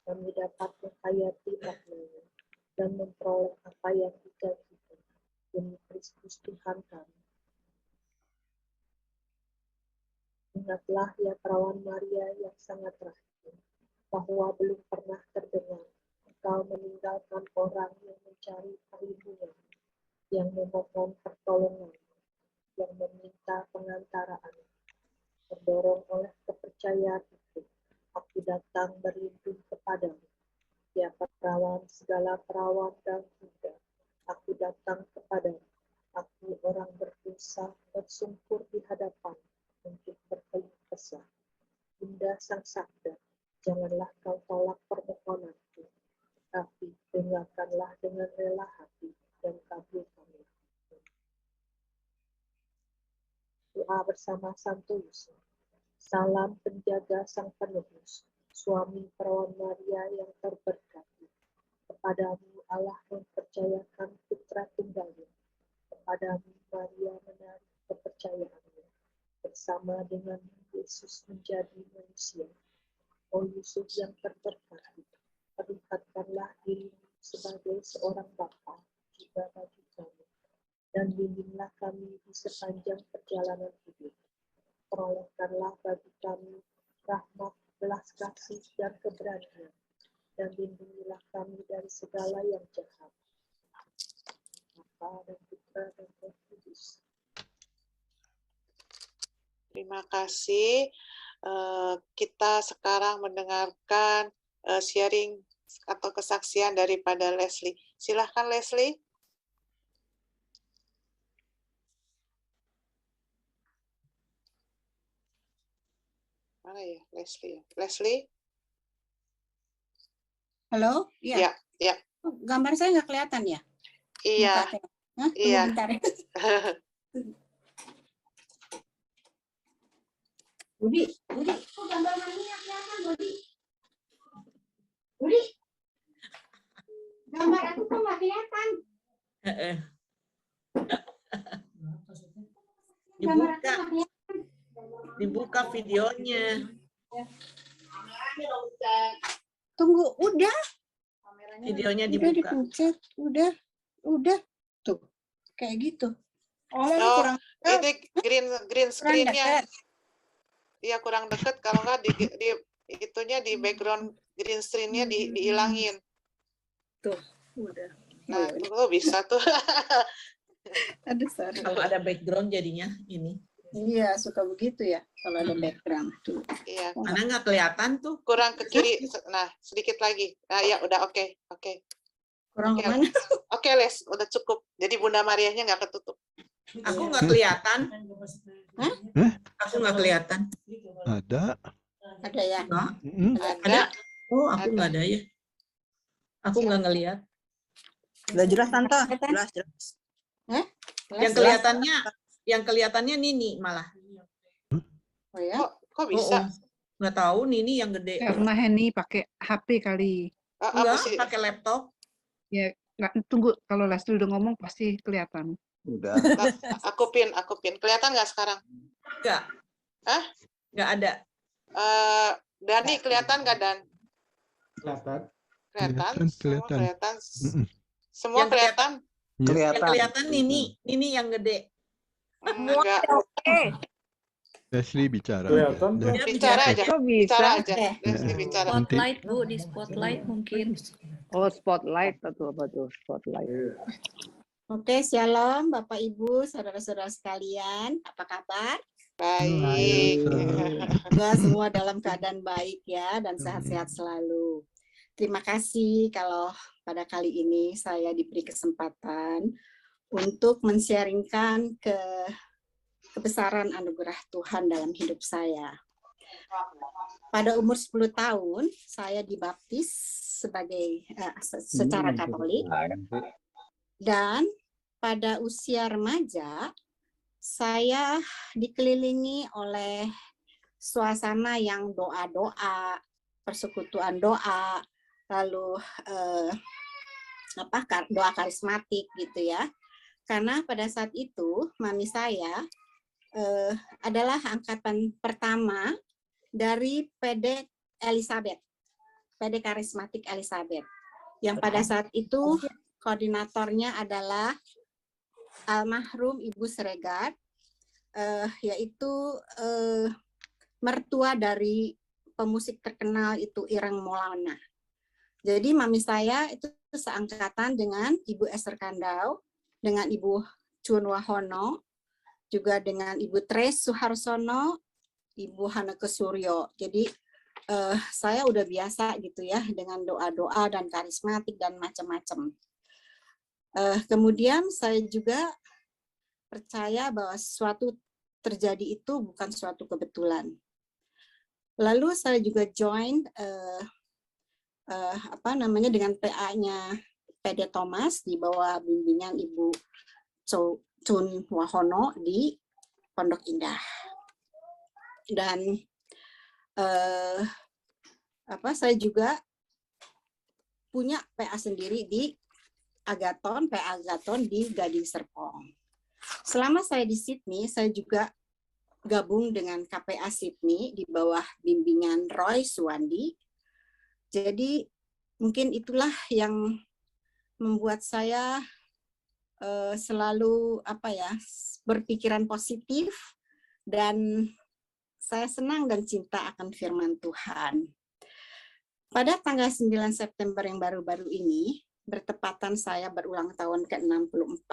kami dapat menghayati maknanya dan memperoleh apa yang dijanjikan demi Kristus Tuhan kami. Ingatlah ya Perawan Maria yang sangat rahim, bahwa belum pernah terdengar Engkau meninggalkan orang yang mencari perlindungan, yang memohon pertolongan, yang meminta pengantaraan. Terdorong oleh kepercayaan itu, aku datang berlindung kepadamu. Ya perawan segala perawan dan Bunda, aku datang kepadamu. Aku orang berdosa bersungkur di hadapan untuk berkeluh kesah. Bunda Sang Sabda, janganlah kau tolak permohonanku, tapi dengarkanlah dengan rela hati dan kabulkanlah. Doa bersama Santo Yusuf. Salam penjaga Sang Penebus, suami Perawan Maria yang terberkati. Kepadamu Allah mempercayakan putra tunggalnya. Kepadamu Maria menaruh kepercayaannya. Bersama dengan Yesus menjadi manusia. O Yusuf yang terberkati, perlihatkanlah dirimu sebagai seorang bapa juga bagi kami, dan bimbinglah kami di sepanjang perjalanan hidup. Perolehkanlah bagi kami rahmat, belas kasih, dan keberanian, dan lindungilah kami dari segala yang jahat. Bapa dan Putra dan Roh Kudus. Terima kasih. Kita sekarang mendengarkan sharing atau kesaksian daripada Leslie. Silahkan Leslie. Mana ya Leslie? Leslie? Halo? Iya. Ya, ya. Gambar saya nggak kelihatan ya? Iya. Hah? Iya. Bentar ya. Budi, kok gambar maninya kelihatan, Budi? Budi, gambar aku kok nggak kelihatan? Dibuka videonya. Tunggu, udah. Videonya Udah dibuka. dipencet, udah. Tuh, kayak gitu. Oh, ini green screen-nya. Iya kurang dekat, kalau nggak di itunya di background green screen-nya dihilangin. Tuh, udah. Nah, tuh bisa tuh. Aduh, sorry. Kalau ada background jadinya ini. Iya, suka begitu ya kalau ada background tuh. Iya. Mana nggak kelihatan tuh? Kurang ke kiri. Nah, sedikit lagi. Nah, ya udah oke. Kurang kemana? Oke, Les, udah cukup. Jadi Bunda Mariahnya nggak ketutup. Aku nggak kelihatan. Hah? Aku nggak kelihatan. Ada. Ada ya? Ada. Oh, aku nggak ada ya. Aku nggak ngelihat. Udah jelas Tante. Jelas. Hah? Yang kelihatannya Nini malah. Oh ya? Kok bisa? Nggak tahu, Nini yang gede. Karena Henny pakai HP kali. Enggak, pakai laptop. Ya, tunggu, kalau Leslie udah ngomong pasti kelihatan. Udah. Aku pin. Kelihatan nggak sekarang? Nggak. Hah? Nggak ada. Dani kelihatan nggak, Dan? Kelihatan. Semua kelihatan. Yang kelihatan Nini yang gede. Enggak. Leslie bicara. Bicara aja. Kok bisa? Leslie bicara. Spotlight, Bu, di spotlight mungkin. Oh, spotlight atau apa tuh? Spotlight. Oke, shalom Bapak Ibu, saudara-saudara sekalian. Apa kabar? Baik. Semoga semua dalam keadaan baik ya dan sehat-sehat selalu. Terima kasih kalau pada kali ini saya diberi kesempatan untuk men-sharingkan kebesaran anugerah Tuhan dalam hidup saya. Pada umur 10 tahun, saya dibaptis sebagai secara Katolik. Dan pada usia remaja, saya dikelilingi oleh suasana yang doa-doa, persekutuan doa, lalu doa karismatik gitu ya. Karena pada saat itu mami saya adalah angkatan pertama dari PD Elizabeth, PD Karismatik Elizabeth, yang pada saat itu koordinatornya adalah almarhum Ibu Siregar, yaitu mertua dari pemusik terkenal itu Ireng Maulana. Jadi mami saya itu seangkatan dengan Ibu Esther Kandau, dengan Ibu Chun Wahono, juga dengan Ibu Tres Suharsono, Ibu Haneke Suryo. Jadi saya udah biasa gitu ya dengan doa-doa dan karismatik dan macam-macam. Kemudian saya juga percaya bahwa sesuatu terjadi itu bukan suatu kebetulan. Lalu saya juga join dengan PA-nya PD Thomas di bawah bimbingan Ibu Chun Wahono di Pondok Indah. Dan saya juga punya PA sendiri di Agaton, PA Agaton di Gading Serpong. Selama saya di Sydney, saya juga gabung dengan KPA Sydney di bawah bimbingan Roy Suwandi. Jadi mungkin itulah yang membuat saya selalu berpikiran positif, dan saya senang dan cinta akan firman Tuhan. Pada tanggal 9 September yang baru-baru ini, bertepatan saya berulang tahun ke-64,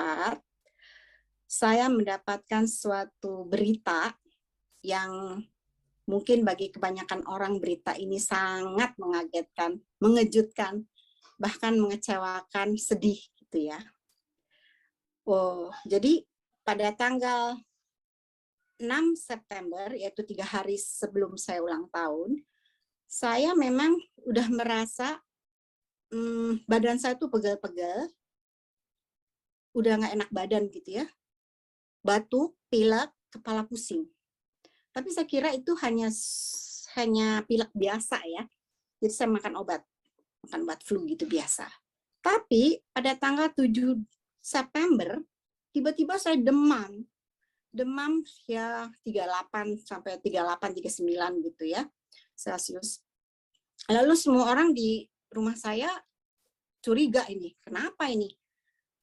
saya mendapatkan suatu berita yang mungkin bagi kebanyakan orang berita ini sangat mengagetkan, mengejutkan, bahkan mengecewakan, sedih gitu ya. Jadi pada tanggal 6 September, yaitu 3 hari sebelum saya ulang tahun, saya memang udah merasa badan saya tuh pegel-pegel, udah nggak enak badan gitu ya, batuk, pilek, kepala pusing. Tapi saya kira itu hanya pilek biasa ya. Jadi saya makan obat flu gitu biasa. Tapi pada tanggal 7 September, tiba-tiba saya demam ya 38 sampai 39 gitu ya, Celcius. Lalu semua orang di rumah saya curiga ini, kenapa ini?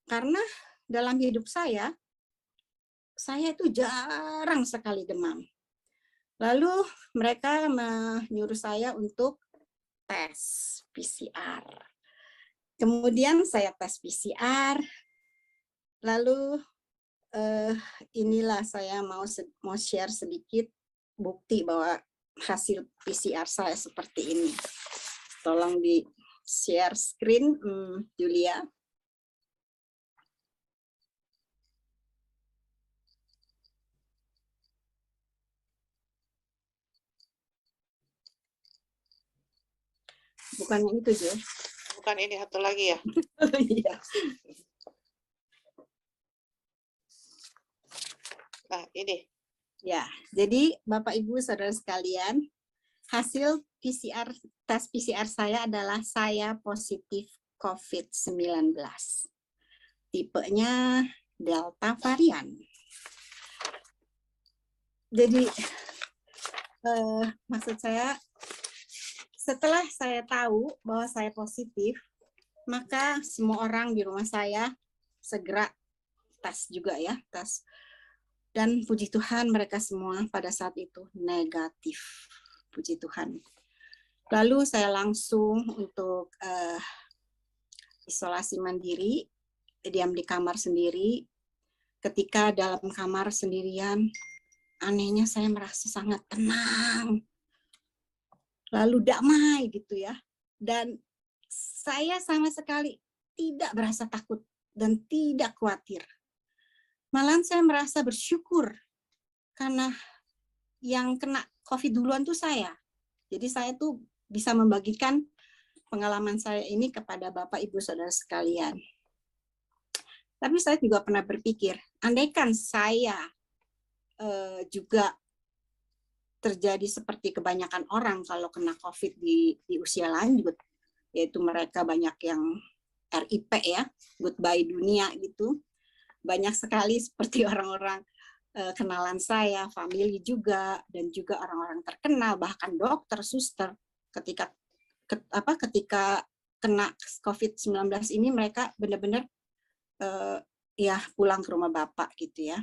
Karena dalam hidup saya itu jarang sekali demam. Lalu mereka menyuruh saya untuk tes PCR. Kemudian saya tes PCR, lalu inilah saya mau share sedikit bukti bahwa hasil PCR saya seperti ini. Tolong di share screen, Julia. Bukan yang itu, Jo. Bukan ini, satu lagi ya. Iya. Nah, ini. Ya, jadi Bapak Ibu Saudara sekalian, hasil tes PCR saya adalah saya positif COVID-19. Tipenya Delta varian. Jadi maksud saya, setelah saya tahu bahwa saya positif, maka semua orang di rumah saya segera tes juga ya, tes. Dan puji Tuhan mereka semua pada saat itu negatif. Puji Tuhan. Lalu saya langsung untuk isolasi mandiri, diam di kamar sendiri. Ketika dalam kamar sendirian, anehnya saya merasa sangat tenang. Lalu damai gitu ya. Dan saya sama sekali tidak berasa takut dan tidak khawatir. Malahan saya merasa bersyukur karena yang kena COVID duluan tuh saya. Jadi saya tuh bisa membagikan pengalaman saya ini kepada Bapak Ibu Saudara sekalian. Tapi saya juga pernah berpikir, andaikan saya juga terjadi seperti kebanyakan orang kalau kena COVID di usia lanjut, yaitu mereka banyak yang RIP ya, goodbye dunia gitu. Banyak sekali seperti orang-orang kenalan saya, family juga, dan juga orang-orang terkenal, bahkan dokter, suster, ketika kena COVID-19 ini mereka benar-benar ya pulang ke rumah Bapak gitu ya.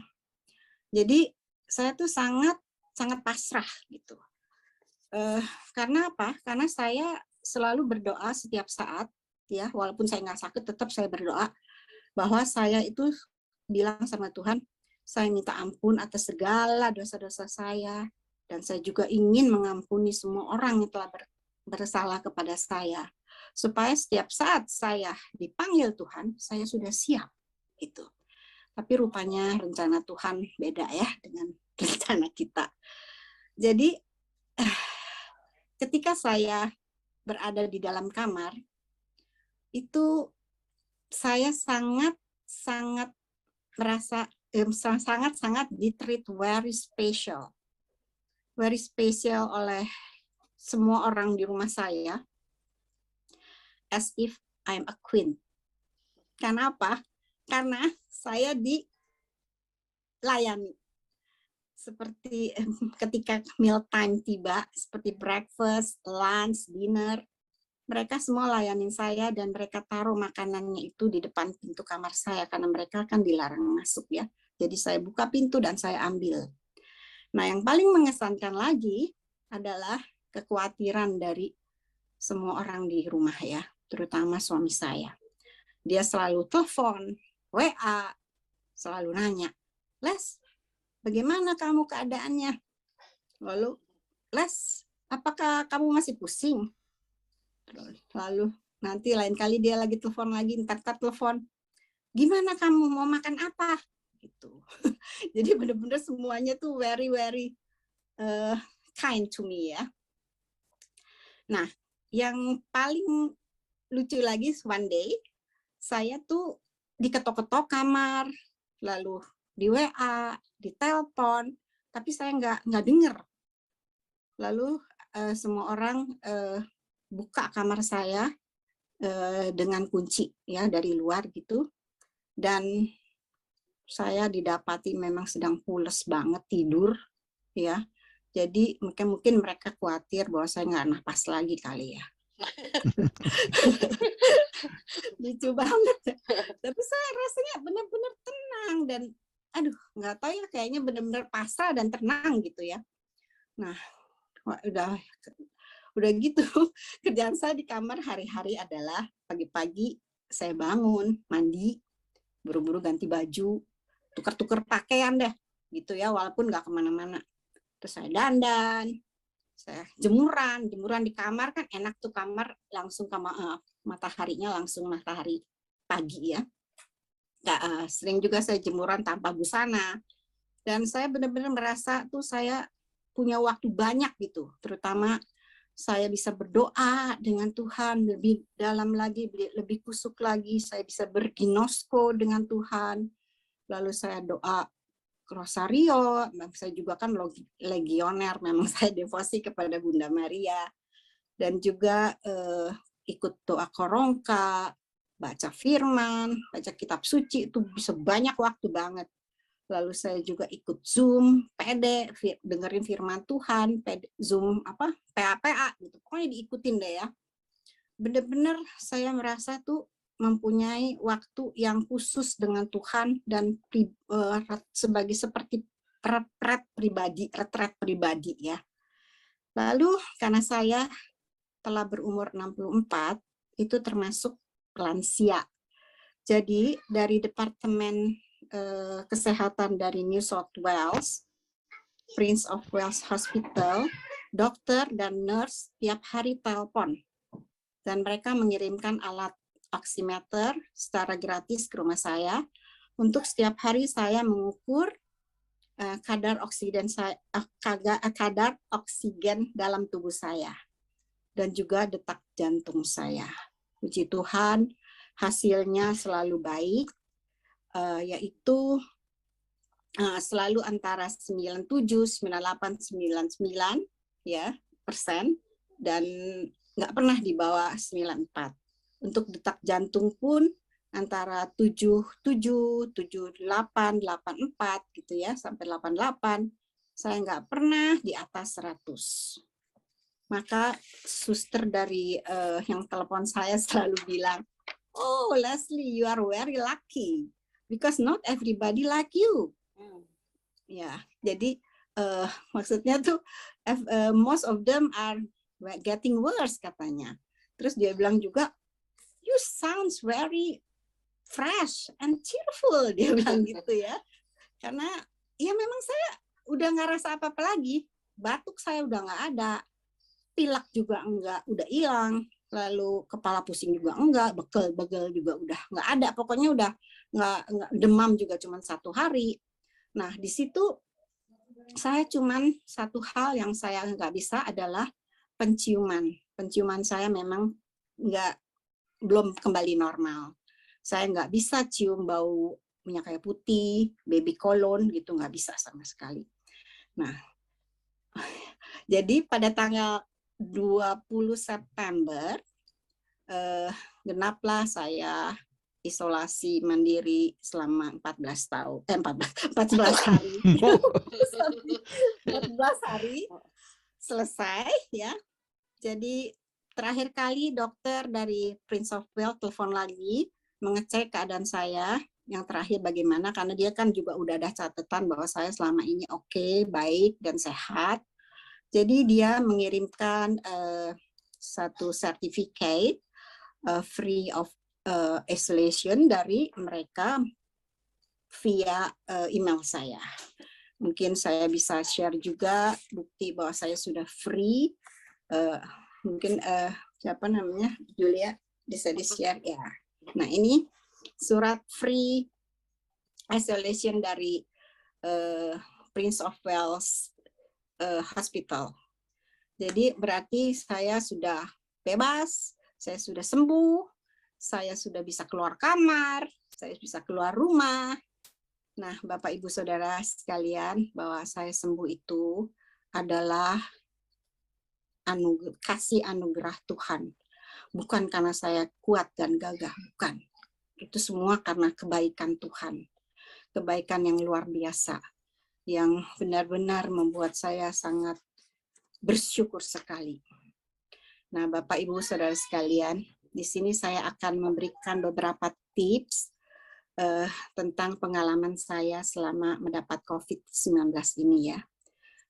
Jadi saya tuh sangat pasrah gitu. Karena apa? Karena saya selalu berdoa setiap saat ya, walaupun saya nggak sakit tetap saya berdoa bahwa saya itu bilang sama Tuhan, saya minta ampun atas segala dosa-dosa saya, dan saya juga ingin mengampuni semua orang yang telah bersalah kepada saya, supaya setiap saat saya dipanggil Tuhan, saya sudah siap gitu. Tapi rupanya rencana Tuhan beda ya dengan rencana kita. Jadi ketika saya berada di dalam kamar, itu saya sangat merasa sangat di-treat very special oleh semua orang di rumah saya, as if I'm a queen. Karena apa? Karena saya dilayani. Seperti ketika meal time tiba, seperti breakfast, lunch, dinner, mereka semua layanin saya dan mereka taruh makanannya itu di depan pintu kamar saya karena mereka kan dilarang masuk ya. Jadi saya buka pintu dan saya ambil. Nah, yang paling mengesankan lagi adalah kekhawatiran dari semua orang di rumah ya, terutama suami saya. Dia selalu telepon, WA, selalu nanya, "Les, bagaimana kamu keadaannya?" Lalu, "Les, apakah kamu masih pusing?" Lalu nanti lain kali dia lagi telepon lagi, ntar telepon, "Gimana kamu mau makan apa?" Gitu. Jadi benar-benar semuanya tuh very kind to me ya. Nah, yang paling lucu lagi, one day saya tuh diketok-ketok kamar, lalu di WA, di telepon, tapi saya nggak dengar. Lalu semua orang buka kamar saya dengan kunci ya dari luar gitu, dan saya didapati memang sedang pules banget tidur ya. Jadi mungkin mereka khawatir bahwa saya nggak nafas lagi kali ya. Lucu banget. Tapi saya rasanya benar-benar tenang dan aduh nggak tahu ya, kayaknya benar-benar pasrah dan tenang gitu ya. Nah, udah gitu kerjaan saya di kamar hari-hari adalah pagi-pagi saya bangun, mandi, buru-buru ganti baju, tukar-tukar pakaian deh gitu ya, walaupun nggak kemana-mana. Terus saya dandan, saya jemuran di kamar kan enak tuh, kamar langsung mataharinya langsung matahari pagi ya. Sering juga saya jemuran tanpa busana, dan saya benar-benar merasa tuh saya punya waktu banyak gitu, terutama saya bisa berdoa dengan Tuhan lebih dalam lagi, lebih kusuk lagi, saya bisa berginosko dengan Tuhan. Lalu saya doa rosario, saya juga kan legioner, memang saya devosi kepada Bunda Maria, dan juga ikut doa korongka, baca firman, baca kitab suci, itu bisa banyak waktu banget. Lalu saya juga ikut Zoom, PD, dengerin firman Tuhan, Zoom PA gitu, pokoknya diikutin deh ya. Bener-bener saya merasa tuh mempunyai waktu yang khusus dengan Tuhan dan seperti retret pribadi ya. Lalu karena saya telah berumur 64, itu termasuk lansia. Jadi dari Departemen Kesehatan dari New South Wales, Prince of Wales Hospital, dokter dan nurse tiap hari telepon. Dan mereka mengirimkan alat oximeter secara gratis ke rumah saya untuk setiap hari saya mengukur kadar oksigen dalam tubuh saya dan juga detak jantung saya. Puji Tuhan, hasilnya selalu baik, yaitu selalu antara 97, 98, 99 ya persen, dan nggak pernah di bawah 94. Untuk detak jantung pun antara 77, 78, 84 gitu ya, sampai 88. Saya nggak pernah di atas 100. Maka suster dari yang telepon saya selalu bilang, "Oh, Leslie, you are very lucky because not everybody like you." Ya, jadi maksudnya tuh most of them are getting worse katanya. Terus dia bilang juga, "You sounds very fresh and cheerful," dia bilang gitu ya. Karena ya memang saya udah nggak rasa apa-apa lagi. Batuk saya udah nggak ada. Pilek juga enggak, udah hilang. Lalu kepala pusing juga enggak, begel juga udah nggak ada. Pokoknya udah nggak demam juga cuma 1 hari. Nah, di situ saya cuman satu hal yang saya nggak bisa adalah penciuman. Penciuman saya memang belum kembali normal. Saya nggak bisa cium bau minyak kayu putih, baby cologne gitu, nggak bisa sama sekali. Nah, jadi pada tanggal 20 September genaplah saya isolasi mandiri selama 14 hari. 14 hari selesai ya. Jadi terakhir kali dokter dari Prince of Wales telepon lagi mengecek keadaan saya yang terakhir bagaimana, karena dia kan juga udah ada catatan bahwa saya selama ini oke, baik dan sehat. Jadi dia mengirimkan satu sertifikat free of isolation dari mereka via email saya. Mungkin saya bisa share juga bukti bahwa saya sudah free. Mungkin siapa namanya, Julia bisa di share ya. Nah, ini surat free isolation dari Prince of Wales Hospital. Jadi berarti saya sudah bebas, saya sudah sembuh, saya sudah bisa keluar kamar, saya bisa keluar rumah. Nah, Bapak Ibu Saudara sekalian, bahwa saya sembuh itu adalah kasih anugerah Tuhan. Bukan karena saya kuat dan gagah, bukan. Itu semua karena kebaikan Tuhan. Kebaikan yang luar biasa, yang benar-benar membuat saya sangat bersyukur sekali. Nah, Bapak Ibu Saudara sekalian, di sini saya akan memberikan beberapa tips tentang pengalaman saya selama mendapat COVID-19 ini ya.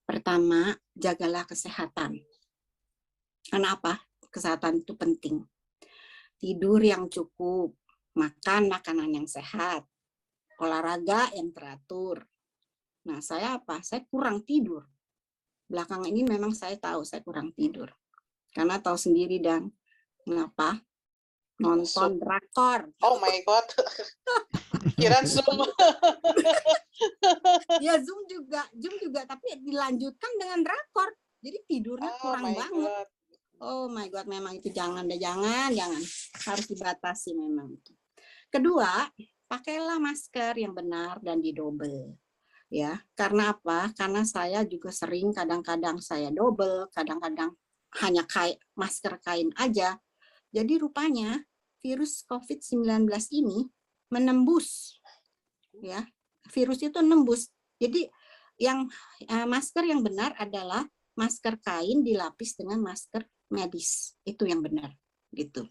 Pertama, jagalah kesehatan. Karena apa? Kesehatan itu penting. Tidur yang cukup, makan makanan yang sehat, olahraga yang teratur. Nah, saya apa? Saya kurang tidur. Belakangan ini memang saya tahu saya kurang tidur. Karena tahu sendiri dan kenapa? Nonton drakor. Oh my God. Kira Zoom. Ya Zoom juga, tapi dilanjutkan dengan drakor. Jadi tidurnya kurang banget. God. Oh my God, memang itu jangan. Harus dibatasi memang. Kedua, pakailah masker yang benar dan didobel. Ya, karena apa? Karena saya juga sering kadang-kadang saya double, kadang-kadang hanya masker kain aja. Jadi rupanya virus COVID-19 ini menembus. Ya, virus itu nembus. Jadi yang masker yang benar adalah masker kain dilapis dengan masker medis. Itu yang benar gitu.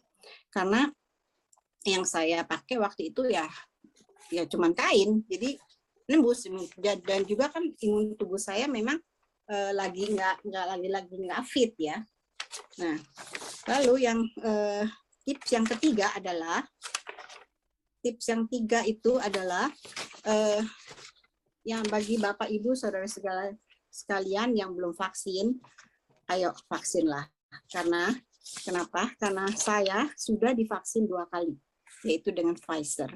Karena yang saya pakai waktu itu ya cuman kain. Jadi nembus, dan juga kan imun tubuh saya memang lagi nggak fit ya. Nah, lalu yang tips yang ketiga itu adalah yang bagi Bapak Ibu Saudara sekalian yang belum vaksin, ayo vaksinlah. Karena kenapa? Karena saya sudah divaksin 2 kali, yaitu dengan Pfizer.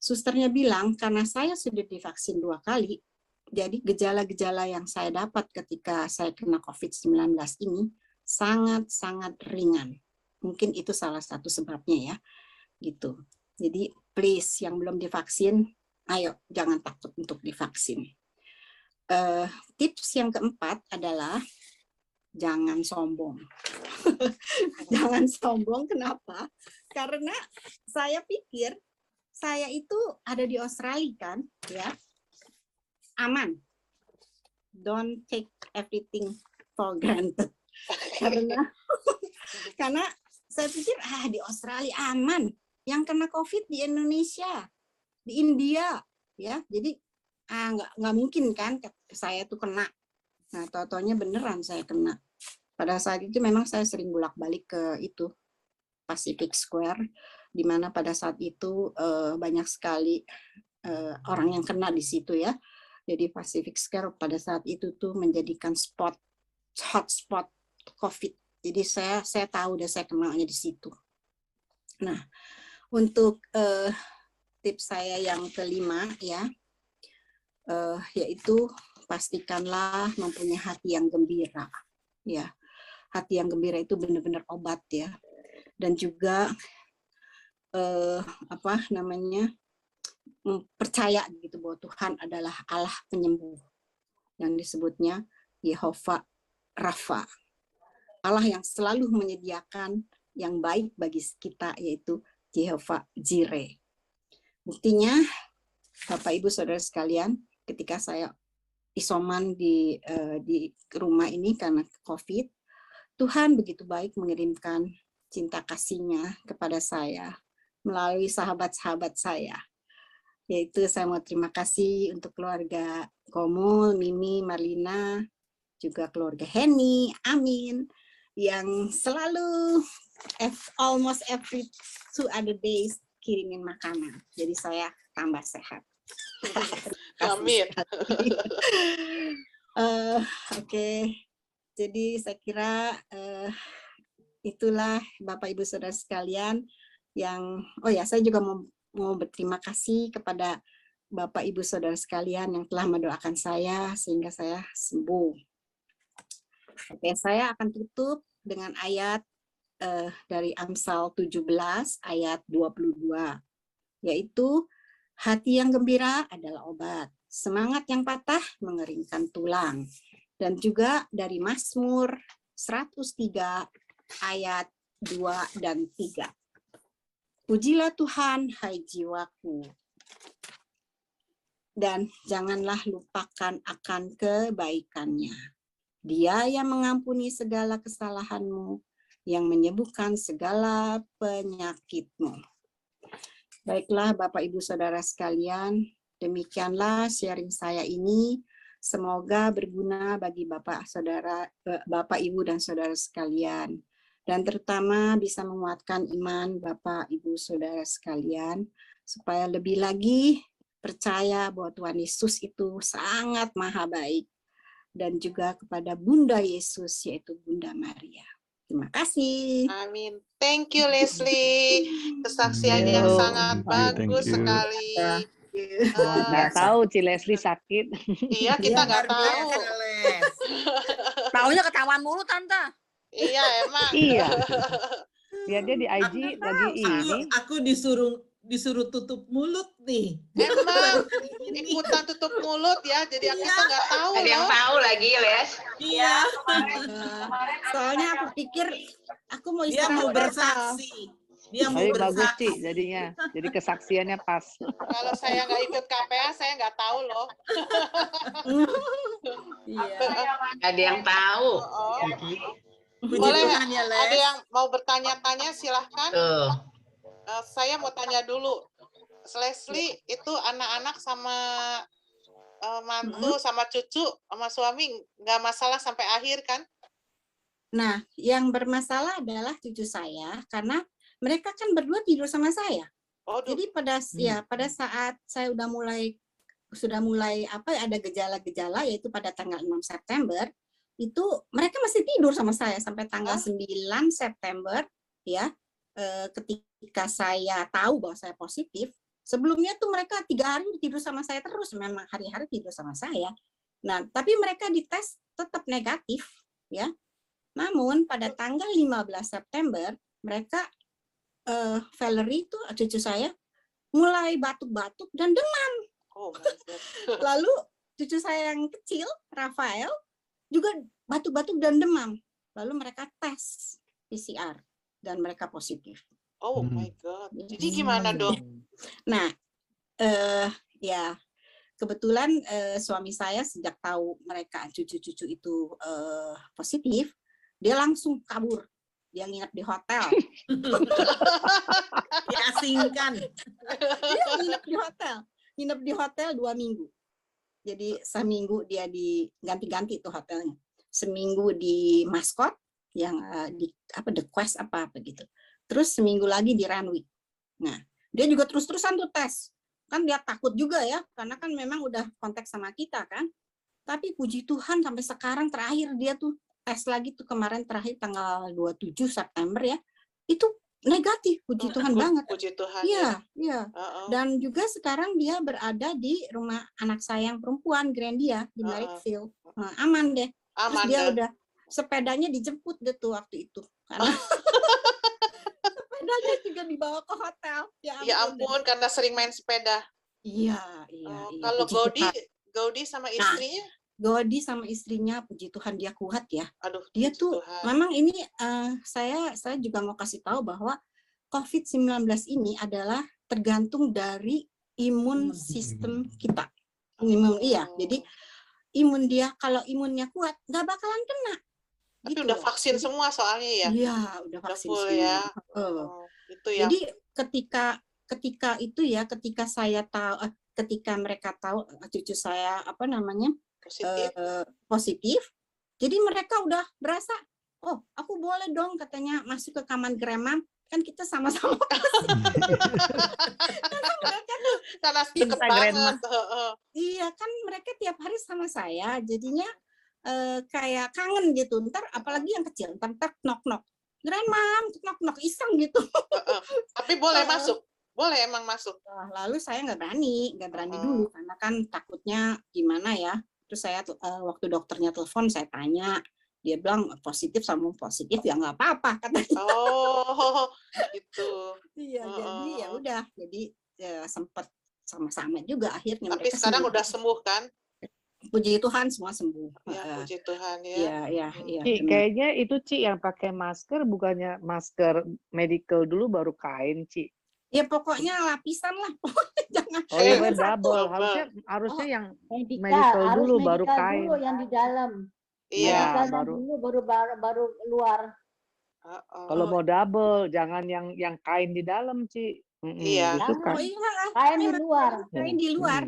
Susternya bilang karena saya sudah divaksin 2 kali, jadi gejala-gejala yang saya dapat ketika saya kena COVID-19 ini sangat-sangat ringan. Mungkin itu salah satu sebabnya ya, gitu. Jadi please yang belum divaksin, ayo jangan takut untuk divaksin. Tips yang keempat adalah jangan sombong. Jangan sombong, kenapa? Karena saya pikir saya itu ada di Australia kan, ya. Aman. Don't take everything for granted. Karena saya pikir di Australia aman. Yang kena COVID di Indonesia, di India, ya. Jadi nggak mungkin kan saya tuh kena. Nah, tau-taunya beneran saya kena. Pada saat itu memang saya sering bolak-balik ke itu Pacific Square, di mana pada saat itu banyak sekali orang yang kena di situ ya. Jadi Pacific Square pada saat itu tuh menjadikan hotspot COVID. Jadi saya tahu dan saya kenalnya di situ. Nah, untuk tips saya yang kelima ya, yaitu pastikanlah mempunyai hati yang gembira. Ya, hati yang gembira itu benar-benar obat ya. Dan juga percaya gitu bahwa Tuhan adalah Allah penyembuh yang disebutnya Yehovah Rafa, Allah yang selalu menyediakan yang baik bagi kita, yaitu Jehovah Jireh. Buktinya Bapak Ibu Saudara sekalian, ketika saya isoman di rumah ini karena COVID, Tuhan begitu baik mengirimkan cinta kasih-Nya kepada saya melalui sahabat-sahabat saya. Yaitu saya mau terima kasih untuk keluarga Komul, Mimi, Marlina, juga keluarga Henny, Amin, yang selalu almost every 2 other days kirimin makanan. Jadi saya tambah sehat. Amin. Oke. Jadi saya kira itulah Bapak Ibu Saudara sekalian yang saya juga mau berterima kasih kepada Bapak Ibu Saudara sekalian yang telah mendoakan saya sehingga saya sembuh. Oke, saya akan tutup dengan ayat dari Amsal 17 ayat 22, yaitu hati yang gembira adalah obat, semangat yang patah mengeringkan tulang. Dan juga dari Mazmur 103 ayat 2 dan 3. Pujilah Tuhan, hai jiwaku, dan janganlah lupakan akan kebaikannya. Dia yang mengampuni segala kesalahanmu, yang menyembuhkan segala penyakitmu. Baiklah Bapak Ibu Saudara sekalian, demikianlah sharing saya ini. Semoga berguna bagi Bapak Ibu dan Saudara sekalian. Dan terutama bisa menguatkan iman Bapak Ibu Saudara sekalian, supaya lebih lagi percaya bahwa Tuhan Yesus itu sangat maha baik. Dan juga kepada Bunda Yesus, yaitu Bunda Maria. Terima kasih. Amin. Thank you Leslie. Kesaksian yang sangat bagus sekali. Nggak tahu Ci Leslie sakit. Iya, kita nggak tahu. Taunya ketahuan mulu Tante. Iya emang. Iya. Biar dia di IG lagi ini. Aku disuruh tutup mulut nih. Emang ikutan tutup mulut ya, jadi kita nggak tahu. Ada yang tahu lagi Les. Iya. Soalnya aku pikir aku mau Dia mau bersaksi. Dia mau Bagus bersaksi. Ci jadinya. Jadi kesaksiannya pas. Kalau saya nggak ikut KPA, saya nggak tahu loh. Iya. Ada yang tahu. Boleh ada yang mau bertanya-tanya silahkan. Saya mau tanya dulu, Leslie itu anak-anak sama mantu sama cucu sama suami nggak masalah sampai akhir kan? Nah, yang bermasalah adalah cucu saya karena mereka kan berdua tidur sama saya. Jadi pada saat saya sudah mulai ada gejala-gejala, yaitu pada tanggal 6 September itu mereka masih tidur sama saya sampai tanggal 9 September ya. Ketika saya tahu bahwa saya positif, sebelumnya tuh mereka 3 hari tidur sama saya terus, memang hari-hari tidur sama saya. Nah, tapi mereka dites tetap negatif ya. Namun pada tanggal 15 September mereka Valerie itu cucu saya mulai batuk-batuk dan demam. Lalu cucu saya yang kecil Rafael juga batuk-batuk dan demam. Lalu mereka tes PCR dan mereka positif. Oh my God. Jadi gimana dong? Nah, ya kebetulan suami saya sejak tahu mereka cucu-cucu itu positif, dia langsung kabur. Dia nginep di hotel. Diasingkan. Dia nginep di hotel. Nginep di hotel 2 minggu. Jadi seminggu dia diganti-ganti tuh hotelnya. Seminggu di Mascot yang di The Quest apa gitu. Terus seminggu lagi di Renwick. Nah, dia juga terus-terusan tuh tes. Kan dia takut juga ya, karena kan memang udah kontak sama kita kan. Tapi puji Tuhan sampai sekarang terakhir dia tuh tes lagi tuh kemarin terakhir tanggal 27 September ya. Itu negatif, puji Tuhan banget. Puji Tuhan. Iya, iya. Dan juga sekarang dia berada di rumah anak saya yang perempuan, Grandia, di Merrickville. Aman deh. Aman Terus dia deh. udah sepedanya dijemput deh tuh waktu itu. Karena sepedanya juga dibawa ke hotel. Ya ampun, karena sering main sepeda. Iya. Kalau puji Gaudi sama istrinya? Gaudi sama istrinya, puji Tuhan dia kuat ya. Aduh, dia tuh Tuhan. memang ini saya juga mau kasih tahu bahwa COVID-19 ini adalah tergantung dari imun sistem kita. Iya, jadi imun dia kalau imunnya kuat nggak bakalan kena. Tapi udah vaksin semua soalnya ya? Iya, udah vaksin full semua. ya. Itu ya. Jadi ketika itu ya, ketika saya tahu, ketika mereka tahu cucu saya positif, jadi mereka udah berasa, oh aku boleh dong katanya masuk ke kamar gremam, kan kita sama-sama karena deket banget. Iya kan mereka tiap hari sama saya, jadinya kayak kangen gitu. Ntar apalagi yang kecil, ntar knock-knock, grandmam, knock-knock, iseng gitu. Tapi boleh masuk? Boleh emang masuk? Lalu saya nggak berani dulu, karena kan takutnya gimana ya. Terus saya waktu dokternya telepon, saya tanya, dia bilang positif sama positif ya nggak apa-apa katanya. Oh, gitu. Iya, jadi ya udah, jadi sempat sama-sama juga akhirnya. Tapi sekarang udah sembuh kan? Puji Tuhan semua sembuh. Ya, puji Tuhan ya. Iya. Ci, kayaknya itu Ci yang pakai masker, bukannya masker medical dulu baru kain, Ci. Ya pokoknya lapisan lah. Jangan. Oh iya, double. Harusnya yang medical dulu baru kain. Dulu yang di dalam. Iya. Baru luar. Kalau mau double, jangan yang kain di dalam, Ci. Iya. Gitu kan. Kain di luar. Kain di luar.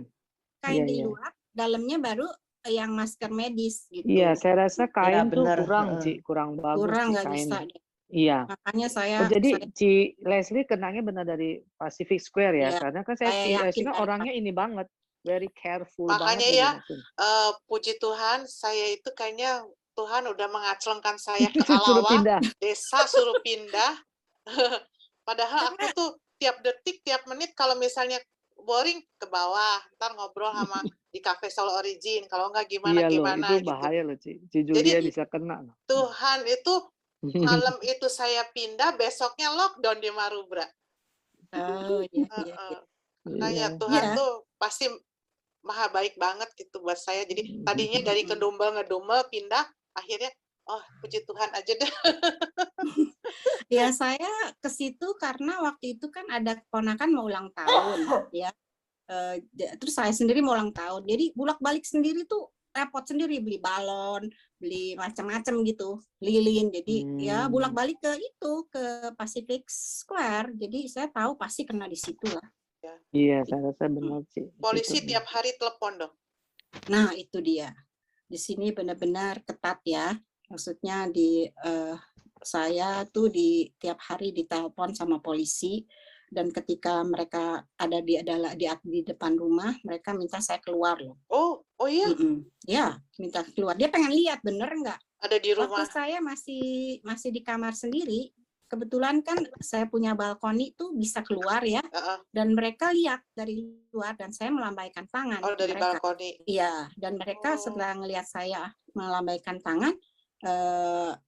Kain di luar. Dalamnya baru yang masker medis gitu. Iya, saya rasa kain tuh kurang, Ci, kurang bagus. Kurang nggak kain. bisa. Iya. Makanya saya. Jadi Ci Leslie kenangnya benar dari Pacific Square ya, karena kan Ci Leslie kan orangnya ini banget, very careful. Makanya banget. Ya, puji Tuhan, saya itu kayaknya Tuhan udah mengaclengkan saya ke Alawa, desa suruh pindah. Padahal aku tuh tiap detik, tiap menit kalau misalnya boring ke bawah, ntar ngobrol sama di Cafe Solo Origin, kalau enggak gimana itu gitu. bahaya loh, Ci Julia bisa kena. Tuhan itu malam itu saya pindah, besoknya lockdown di Marubra. Oh iya. Makanya Tuhan tuh pasti maha baik banget gitu buat saya. Jadi tadinya dari ngedumel pindah, akhirnya puji Tuhan aja deh. Ya saya ke situ karena waktu itu kan ada keponakan mau ulang tahun ya. Terus saya sendiri mau ulang tahun. Jadi bolak-balik sendiri tuh repot sendiri, beli balon, beli macam-macam gitu, lilin. Jadi ya bolak-balik ke Pacific Square. Jadi saya tahu pasti kena di situ lah. Iya, saya rasa benar sih. Polisi tiap hari telepon dong. Nah, itu dia. Di sini benar-benar ketat ya. Maksudnya saya tuh tiap hari ditelepon sama polisi. Dan ketika mereka ada di depan rumah, mereka minta saya keluar loh. Oh iya? Ya, minta keluar. Dia pengen lihat bener nggak. Ada di rumah. Waktu saya masih di kamar sendiri, kebetulan kan saya punya balkoni tuh bisa keluar ya. Dan mereka lihat dari luar dan saya melambaikan tangan. Oh, dari mereka. balkoni. Iya, dan mereka setelah ngelihat saya melambaikan tangan,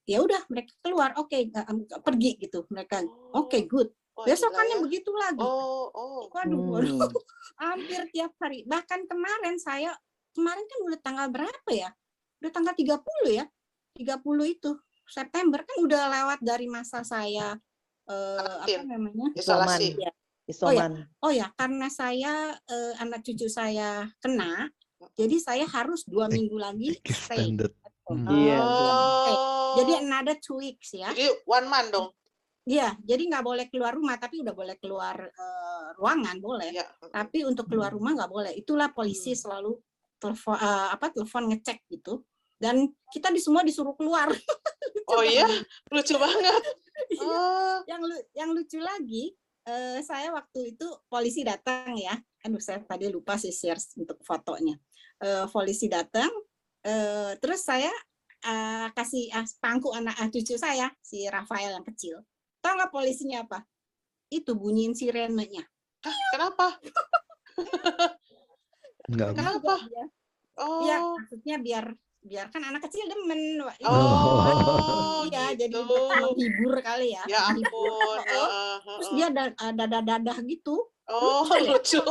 ya udah mereka keluar. Oke, pergi gitu. Mereka oke, good. Besokannya begitu lagi. Waduh. Hampir tiap hari. Bahkan kemarin kan udah tanggal berapa ya? Udah tanggal 30 ya. 30 itu September kan udah lewat dari masa saya apa namanya? Isolasi. Ya. Isoman. Oh ya, karena saya anak cucu saya kena, jadi saya harus 2 minggu lagi stay. Iya. Jadi another 2 weeks ya. Jadi 1 month dong. Iya, jadi nggak boleh keluar rumah, tapi udah boleh keluar ruangan boleh. Ya. Tapi untuk keluar rumah nggak boleh. Itulah polisi selalu telepon ngecek gitu. Dan kita semua disuruh keluar. Oh iya, lucu banget. Yang lucu lagi, saya waktu itu polisi datang ya. Aduh, saya tadi lupa sih share untuk fotonya. Polisi datang, terus saya kasih pangku anak cucu saya, si Rafael yang kecil. Tahu nggak polisinya apa? Itu bunyiin sirenenya. Kenapa? Kenapa? Ya, maksudnya biar kan anak kecil demen. Iya, jadi menghibur kali ya. Ya ampun. Terus dia dadah gitu. Oh, lucu.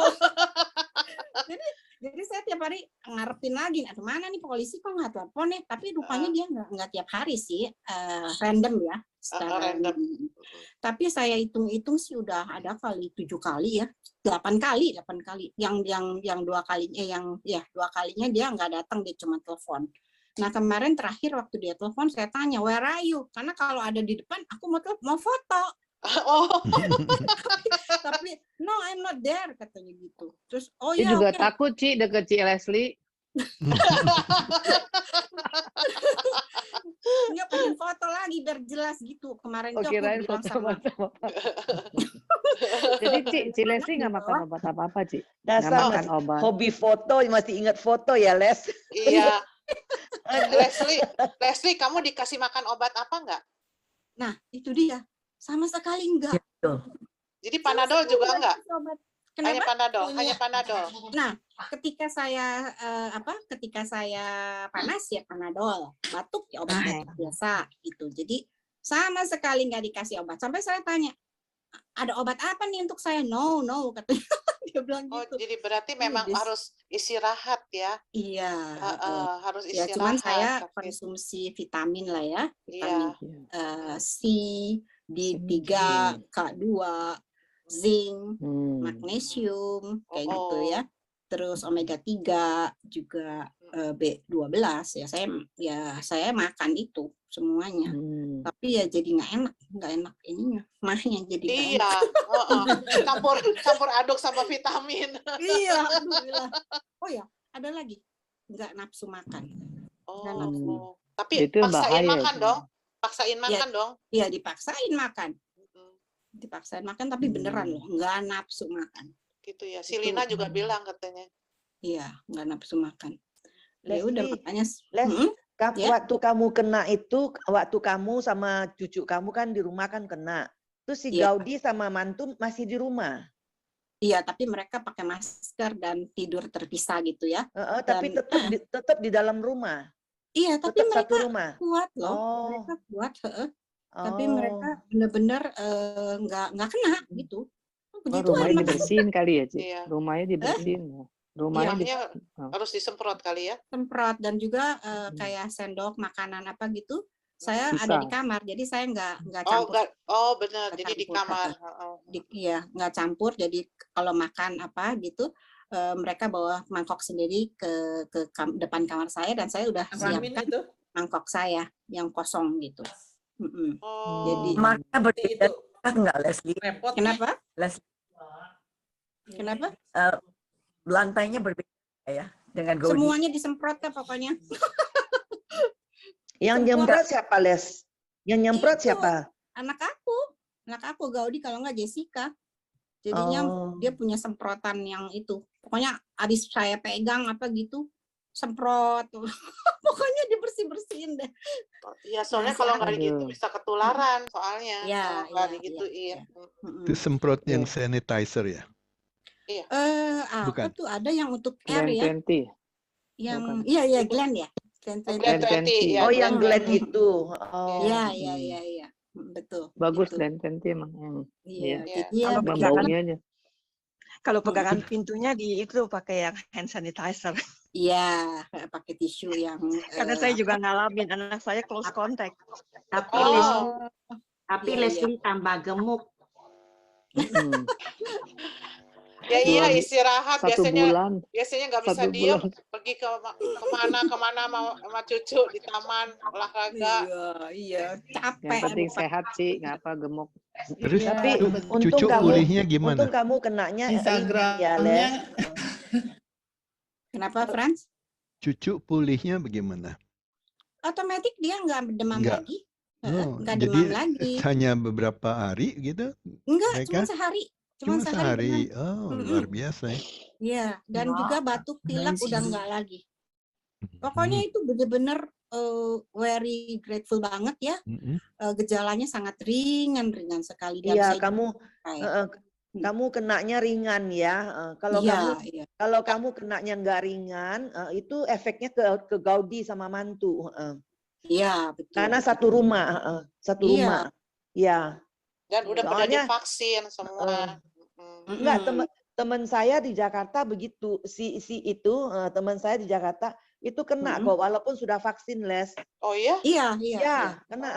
Jadi saya tiap hari ngarepin lagi, aduh mana nih polisi kok nggak telepon nih? Tapi rupanya dia nggak tiap hari sih, random ya. Random. Tapi saya hitung-hitung sih udah ada kali 7 kali ya, 8 kali. Yang 2 kalinya, 2 kalinya dia nggak datang, dia cuma telepon. Nah kemarin terakhir waktu dia telepon saya tanya where are you? Karena kalau ada di depan aku mau foto. Tapi no I'm not there katanya gitu. Terus dia juga takut Ci deket Ci Leslie. Nggak pengen foto lagi biar jelas gitu. Kemarin aku bilang sama jadi Ci Leslie nggak makan obat apa-apa Ci. Nggak makan obat. Hobi foto masih ingat foto ya Les. Iya. Leslie, kamu dikasih makan obat apa enggak? Nah itu dia. Sama sekali enggak. Jadi Panadol juga enggak? Kenapa? Hanya Panadol. Nah, ketika saya panas ya Panadol, batuk ya obat biasa gitu. Jadi sama sekali nggak dikasih obat. Sampai saya tanya, ada obat apa nih untuk saya? No, katanya. Dia bilang gitu. Jadi berarti memang harus istirahat ya? Iya. Harus istirahat. Ya, cuman saya konsumsi vitamin lah ya, vitamin C, D3, K2, zinc, magnesium, kayak gitu ya. Terus omega 3 juga B12 ya. Saya makan itu semuanya. Tapi ya jadi nggak enak ininya. Mahnya jadi campur aduk sama vitamin. Iya, alhamdulillah. Oh ya, ada lagi. Nggak nafsu makan. Tapi paksain makan dong. Paksain makan dong. Iya, dipaksain makan. Dipaksain makan tapi beneran loh, nggak nafsu makan. Gitu ya. Si Lina juga bilang katanya. Iya, nggak nafsu makan. Ya udah makanya waktu kamu kena itu, waktu kamu sama cucu kamu kan di rumah kan kena. Terus si Gaudi sama mantu masih di rumah. Iya, tapi mereka pakai masker dan tidur terpisah gitu ya. Tapi tetap di dalam rumah. Iya, tapi mereka kuat loh. Mereka kuat. Tapi mereka benar-benar nggak kena gitu. Rumahnya dibersihin kali ya, Ci. Rumahnya dibersihin. Rumahnya harus disemprot kali ya. Semprot dan juga kayak sendok makanan apa gitu. Saya ada di kamar, jadi saya nggak campur. Benar. Jadi di kamar. Iya, nggak campur. Jadi kalau makan apa gitu, mereka bawa mangkok sendiri ke depan kamar saya dan saya udah siapkan mangkok saya yang kosong gitu. Jadi makanya berbeda nggak Leslie? Kenapa? Leslie. Kenapa? Lantainya berbeda ya dengan Gaudi. Semuanya disemprot ya pokoknya. Yang nyemprot siapa Les? Yang nyemprot siapa? Anak aku Gaudi kalau nggak Jessica. Jadinya dia punya semprotan yang itu. Pokoknya habis saya pegang apa gitu, semprot. Pokoknya dibersih-bersihin deh. Iya, soalnya kalau nggak gitu bisa ketularan soalnya. Iya, kalau nggak digituin. Itu semprot yang sanitizer ya? Iya. Bukan. Apa tuh ada yang untuk air ya? Yang iya Glenn ya. Glenn 20. Oh, yang Glenn itu. Iya. Betul. Bagus gitu. Glenn 20 emang. Iya. Kalau pegangan pintunya itu pakai yang hand sanitizer. Iya, pakai tisu yang. Karena saya juga ngalamin anak saya close contact. Tapi Tapi Iya, iya. Leslie tambah gemuk. Ya iya istirahat Satu bulan. biasanya nggak bisa Satu diem, bulan. pergi kemana sama cucu di taman olahraga. Iya, Yang capek. penting sehat sih, nggak apa gemuk. Terus tapi cucu pulihnya gimana? Untung kamu kenanya ringan ya, Instagramnya Les. Kenapa, Franz? Cucu pulihnya bagaimana? Otomatis dia nggak demam Enggak. lagi. Oh, Nggak jadi demam lagi. hanya beberapa hari gitu? Enggak, Mereka? cuma sehari. Cuma sehari. Oh, demam. luar biasa ya. Iya, dan juga batuk pilek udah nggak lagi. Pokoknya itu bener-bener very grateful banget ya. Gejalanya sangat ringan sekali. Dan Iya, saya kamu kenanya ringan ya. Kalau Iya, kamu iya. kalau kamu kenanya nggak ringan, itu efeknya ke Gaudi sama mantu. Iya, betul. Karena satu rumah, satu Iya. rumah. Ya. Dan udah pada Soalnya divaksin semua. enggak, teman saya di Jakarta begitu. Si itu teman saya di Jakarta itu kena kok walaupun sudah vaksin, Les. Oh iya? Iya, Ya, kena.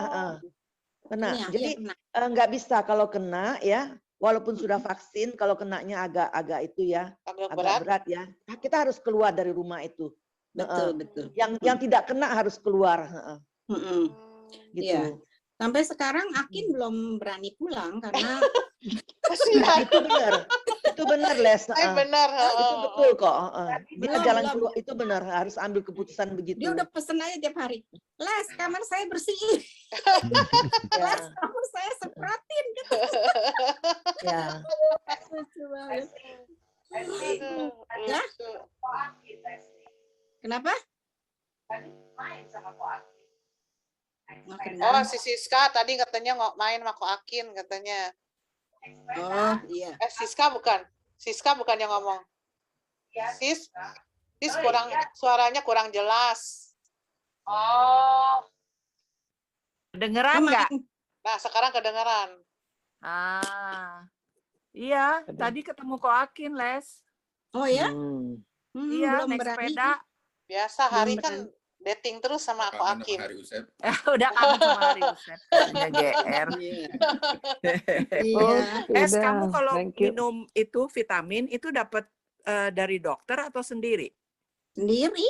Kena. Iya, Jadi kena. nggak bisa kalau kena ya, walaupun sudah vaksin, kalau kenanya agak itu ya, agak berat ya. Kita harus keluar dari rumah itu. Betul. Yang tidak kena harus keluar. Gitu. Iya. Sampai sekarang Akin belum berani pulang karena itu benar. Itu benar, Les. Benar. Itu betul kok. Dia Belum, jalan belum. keluar itu benar, harus ambil keputusan begitu. dia udah pesen aja tiap hari. Les, kamar saya bersihin. Les, kamar saya semprotin. Gitu. Ya. Lucu banget. Ya? Kenapa? Oh, si Siska tadi katanya main sama Ko Akin katanya. Oh, iya. Siska bukan yang ngomong. Sis suaranya kurang jelas. Oh. Kedengeran nggak? Nah, sekarang kedengeran. Iya, tadi ketemu Ko Akin, Les. Oh ya? Iya, belum naik berani. sepeda. Biasa hari kan dating terus sama Ko Akin. Udah kangen sama hari Usep. Katanya GR. Les, kamu kalau minum itu vitamin itu dapat dari dokter atau sendiri? Sendiri.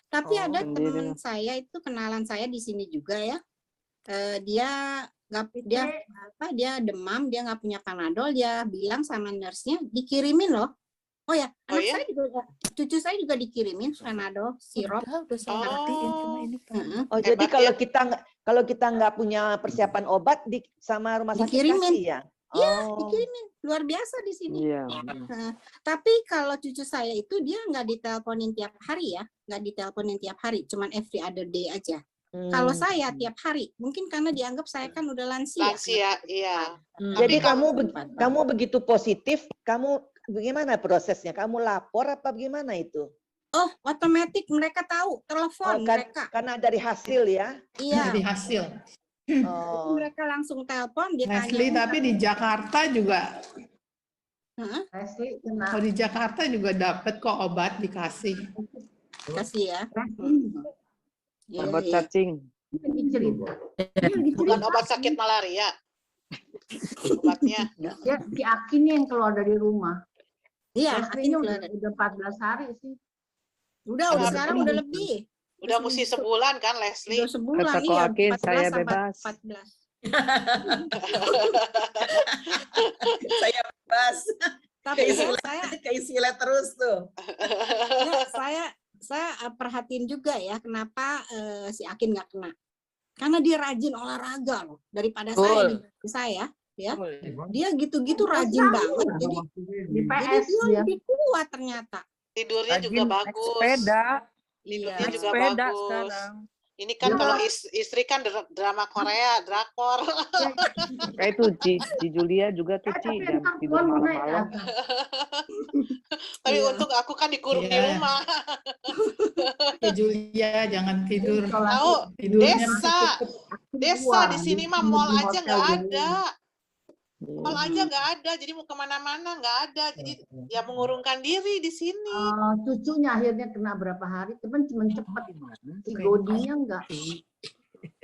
Tapi ada sendiri. teman saya itu kenalan saya di sini juga ya. Dia demam, dia nggak punya Panadol, dia bilang sama nurse-nya dikirimin loh. Oh ya, saya juga, cucu saya juga dikirimin Panadol sirup. Oh, jadi kalau kita nggak punya persiapan obat sama rumah sakit dikirimin kasih ya? Iya, dikirimin. Luar biasa di sini. Iya. Tapi kalau cucu saya itu dia nggak diteleponin tiap hari ya, cuman every other day aja. Kalau saya tiap hari, mungkin karena dianggap saya kan udah lansia. Lansia, iya. Jadi kamu begitu positif, kamu bagaimana prosesnya? Kamu lapor apa bagaimana itu? Oh, otomatis mereka tahu, telepon mereka. Karena dari hasil ya? Iya. Dari hasil. Oh. Mereka langsung telepon, dia Leslie, tanya. tapi di Jakarta juga. Leslie, kalau di Jakarta juga dapat kok obat dikasih. Kasih ya. Obat cacing. Bukan obat sakit malaria. Obatnya. Ya, si Akin yang keluar dari rumah. Iya, Akin udah 14 hari sih. Udah sekarang udah lebih. Udah mesti sebulan kan, Leslie? Udah sebulan, Kata Ko Akin, saya bebas. 14. Saya bebas. Tapi saya keisilah terus tuh. Ya, saya perhatiin juga ya kenapa si Akin nggak kena. Karena dia rajin olahraga loh daripada saya ya. Dia gitu-gitu rajin banget. Jadi dia lebih kuat ternyata. Tidurnya juga bagus. Tidurnya juga bagus. Sekarang. Ini kan kalau istri kan drama Korea, drakor. Kayak itu Ci Julia juga tuh Ci jam tidur malam-malam. Tapi untuk aku kan dikurung di rumah. Julia jangan tidur. Tahu desa di sini mah mall aja nggak ada. Mall aja nggak ada, jadi mau kemana-mana nggak ada, jadi ya mengurungkan diri di sini. Cucunya akhirnya kena berapa hari, cuman cepet. Si Godinya enggak.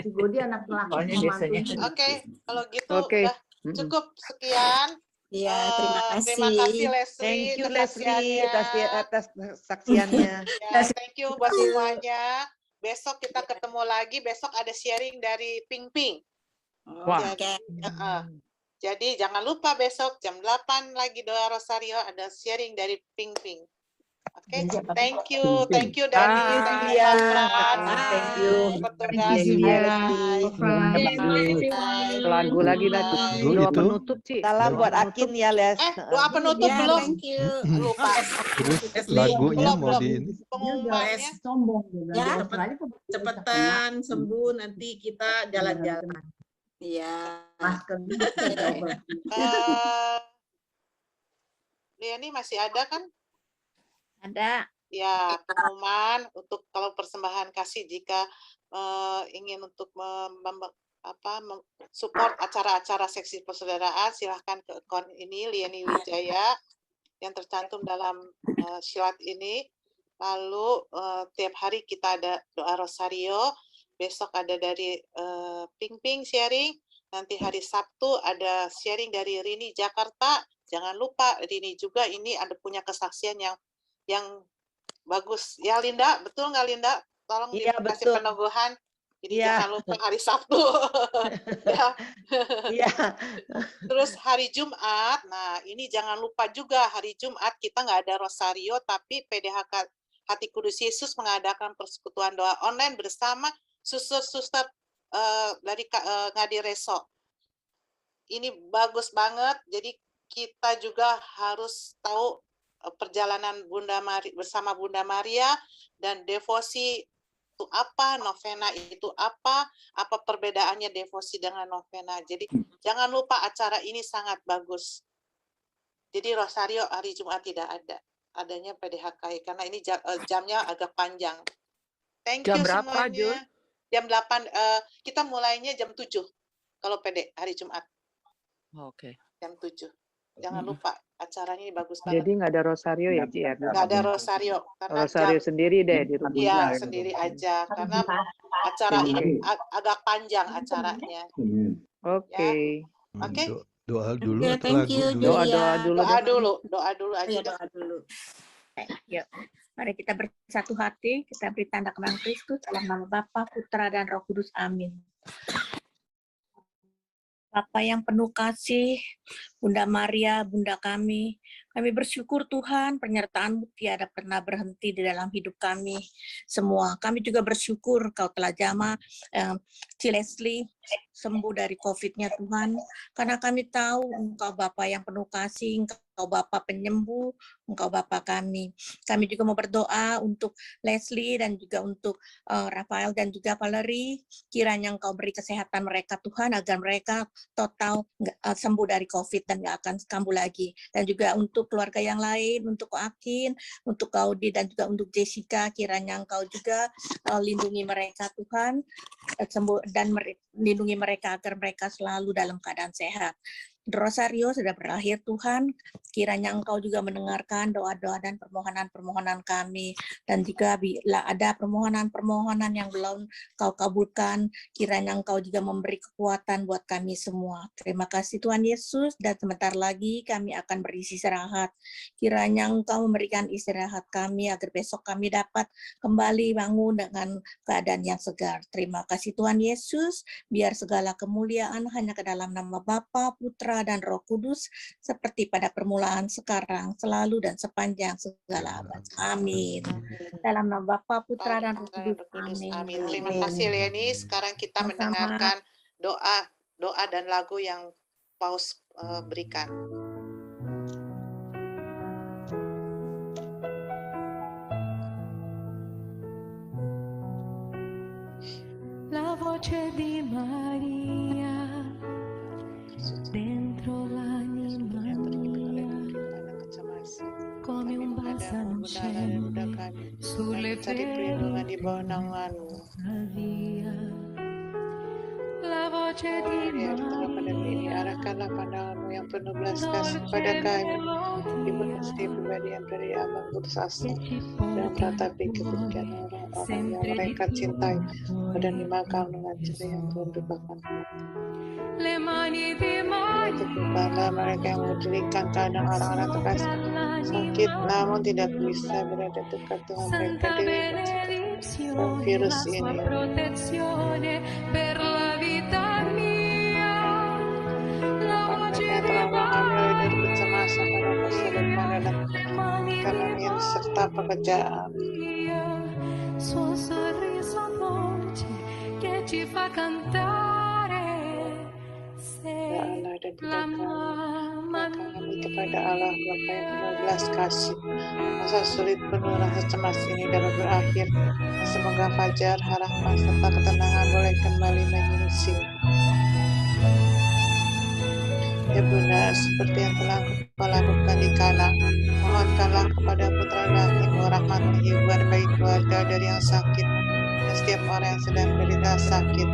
Si Godi anak laki biasanya. Oke, kalau gitu Oke. udah cukup sekian. Ya, terima kasih. Terima kasih Leslie Thank you Leslie kesaksiannya. atas kesaksiannya. Ya, thank you buat semuanya. Besok kita ketemu lagi. Besok ada sharing dari Ping Ping. Wah. Jadi jangan lupa besok jam 8 lagi doa Rosario ada sharing dari Ping Ping. Oke, thank you Dani, thank you Pak Fran, Thank you. petugas, Lagu lagi nanti doa penutup Ci. Salam buat Akin ya Les. Doa penutup belum? Thank you. Lupa. Terus lagunya mau di ini. Pengumumannya. Ya, Cepetan sembuh nanti kita jalan-jalan. Iya. Liani masih ada kan? Ada. Ya, pengumuman untuk kalau persembahan kasih jika ingin untuk support acara-acara seksi persaudaraan, silahkan ke akun ini Liani Wijaya yang tercantum dalam silat ini. Lalu tiap hari kita ada doa Rosario. Besok ada dari Ping Ping sharing. Nanti hari Sabtu ada sharing dari Rini Jakarta. Jangan lupa Rini juga ini ada punya kesaksian yang bagus. Ya Linda, betul nggak Linda? Tolong dikasih peneguhan. Jadi jangan lupa hari Sabtu. Terus hari Jumat, nah ini jangan lupa juga hari Jumat kita nggak ada Rosario, tapi PDHK Hati Kudus Yesus mengadakan persekutuan doa online bersama suster-suster dari Ngadi Reso. Ini bagus banget, jadi kita juga harus tahu perjalanan Bunda Maria bersama Bunda Maria dan devosi itu apa, novena itu apa perbedaannya devosi dengan novena. Jadi jangan lupa acara ini sangat bagus. Jadi Rosario hari Jumat tidak ada, adanya PDHK karena ini jamnya agak panjang. Thank you semuanya. Jul? Jam 8, kita mulainya jam 7 kalau PD hari Jumat. Oke. Jam 7. Jangan lupa acaranya ini bagus banget. Jadi nggak ada Rosario ya Ci? Nggak ada Rosario. Karena Rosario sendiri deh di rumah. Iya, sendiri aja. Karena acara ini agak panjang acaranya. Oke. Oke. Doa dulu Ya, atau thank lagu you, dulu? Doa dulu aja. Ya, doa dulu. Yuk, mari kita bersatu hati, kita beri tanda kemenangan Kristus dalam nama Bapa, Putra, dan Roh Kudus. Amin. Bapa yang penuh kasih, Bunda Maria, Bunda kami bersyukur Tuhan, penyertaan-Mu tiada pernah berhenti di dalam hidup kami semua. Kami juga bersyukur Kau telah jamah Ci Leslie sembuh dari COVID-nya Tuhan, karena kami tahu Engkau Bapa yang penuh kasih, Engkau Bapa penyembuh, Engkau Bapa kami. Kami juga mau berdoa untuk Leslie dan juga untuk Rafael dan juga Valerie, kiranya Engkau beri kesehatan mereka Tuhan, agar mereka total sembuh dari COVID dan nggak akan kambuh lagi. Dan juga untuk keluarga yang lain, untuk Akin, untuk Gaudi dan juga untuk Jessica, kiranya Engkau juga lindungi mereka Tuhan, sembuh dan lindungi mereka agar mereka selalu dalam keadaan sehat. Rosario sudah berakhir Tuhan, kiranya Engkau juga mendengarkan doa-doa dan permohonan-permohonan kami, dan jika bila ada permohonan-permohonan yang belum Kau kabulkan, kiranya Engkau juga memberi kekuatan buat kami semua. Terima kasih Tuhan Yesus, dan sebentar lagi kami akan beristirahat. Kiranya Engkau memberikan istirahat kami agar besok kami dapat kembali bangun dengan keadaan yang segar. Terima kasih Tuhan Yesus, biar segala kemuliaan hanya ke dalam nama Bapa, Putra, dan Roh Kudus, seperti pada permulaan, sekarang, selalu, dan sepanjang segala abad. Amin. Dalam nama Bapa, Putra, dan Roh Kudus. Amin. Terima kasih Leni. Sekarang kita mendengarkan doa dan lagu yang Paus berikan. La voce di Maria dentro l'anima mia, come un balsamo scende sulle ferite via. Maria, tengah pandemi ini, arahkanlah pandanganmu yang penuh belas kasih kepada kami, ibu dan setiap pribadi yang dari ambang putus asa dan meratapi kebencian orang-orang yang mereka cintai dan dimakan dengan cara yang merendahkan hati. Teguhkanlah mereka yang menjadikan keadaan orang-orang terkasih sakit, namun tidak bisa berada dekat dengan mereka demi mencegah virus ini. Mereka telah mengambil dari kecemasan pada masa depan dalam ekonomi serta pekerjaan. Ya Allah, dan tidak kami kepada Allah Bapa yang penuh belas kasih. Masa sulit penuh rasa cemas ini dapat berakhir. Semoga fajar, harapan, serta ketenangan boleh kembali menyelimuti. Ya Bunda, seperti yang telah Kau lakukan di Kana, mohonkanlah kepada putra ilahi-Mu rahmat penghiburan bagi keluarga dari yang sakit dan setiap orang yang sedang menderita sakit.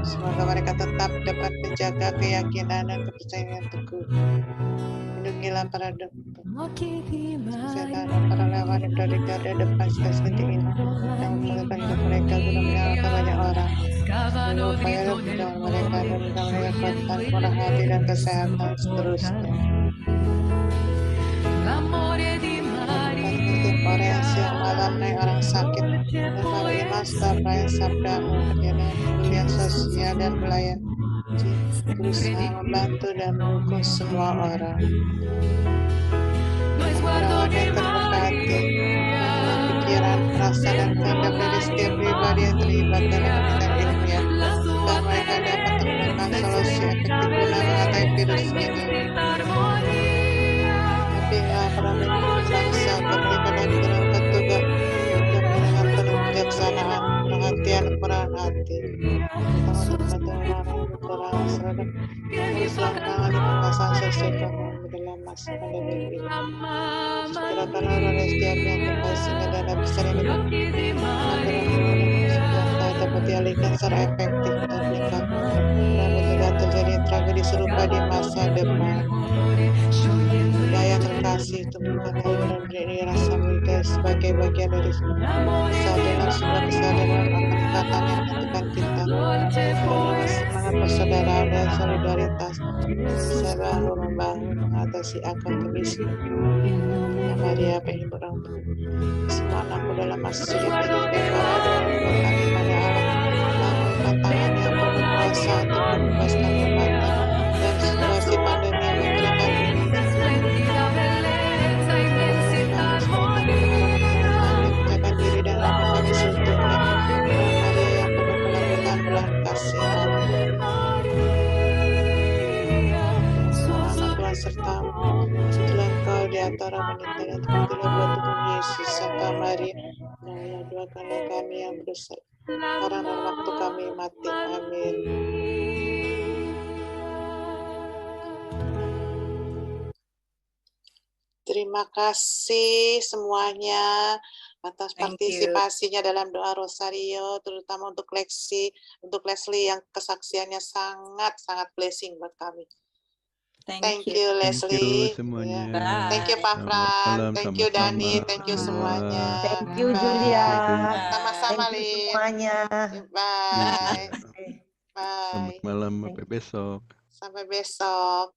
Semoga mereka tetap dapat menjaga keyakinan dan kepercayaan yang teguh. Lindungilah para dokter, kesehatan dan para relawan yang berada di garda depan situasi genting ini yang memulihkan hidup mereka guna menyelamatkan banyak orang. Berupaya untuk mereka dan memberikan mereka kekuatan, murah hati dan kesehatan seterusnya. Setiap orang yang siang malam melayani orang sakit dan para imam serta perayaan sabdamu perjalanan kemuliaan sosial dan pelayan berusaha membantu dan mendukung semua orang. Orang yang terberkati pikiran, perasaan dan kehendak dari setiap pribadi yang terlibat dalam penelitian ilmiah agar mereka dapat menemukan solusi efektif guna mengatasi virus ini. Bimbinglah para pemimpin bangsa agar mereka dapat menjalankan tugas dengan penuh kebijaksanaan, perhatian, murah hati. Untuk membantu orang-orang kekurangan serta menguruskan di pembahasan sosial ekonomi dalam masa pandemi ini. Segerakanlah roh setiap yang terkasih dan dana besar ini agar dapat dialihkan secara efektif dan berikan dan mencegah terjadi tragedi serupa di masa depan. Yang terkasih, tumbuhkan dan beri rasa mulia sebagai bagian dari kesadaran sebuah kesadaran akan ikatan yang menentukan kita dengan semangat persaudaraan dan solidaritas bisa bahu membahu mengatasi angka kemiskinan. Maria penghibur orang tua semua anakku dalam masa sulit ini dan para doa kami pada Allah melakukan tangan yang penuh kuasa untuk membebaskan umat dan situasi pandemi yang mengerikan ini. Menjaga diri dan lakukan kami seuntuknya. Maria yang penuh kelembutan belah kasih Allah. Tuhan sertamu, setelah Engkau di antara wanita dan terpilih buat tubuh Yesus. Santa Maria, tolonglah doakanlah kami yang berdosa sekarang dan waktu kami mati. Amin. Terima kasih semuanya atas partisipasinya dalam doa Rosario, terutama untuk Leslie yang kesaksiannya sangat blessing buat kami. Thank you Leslie. Semuanya. Thank you Pak Fran. Thank you Dani. Thank you semuanya. Thank you Julia. Sama-sama Lin. Semuanya. Bye. Bye. Selamat malam, sampai besok. Sampai besok.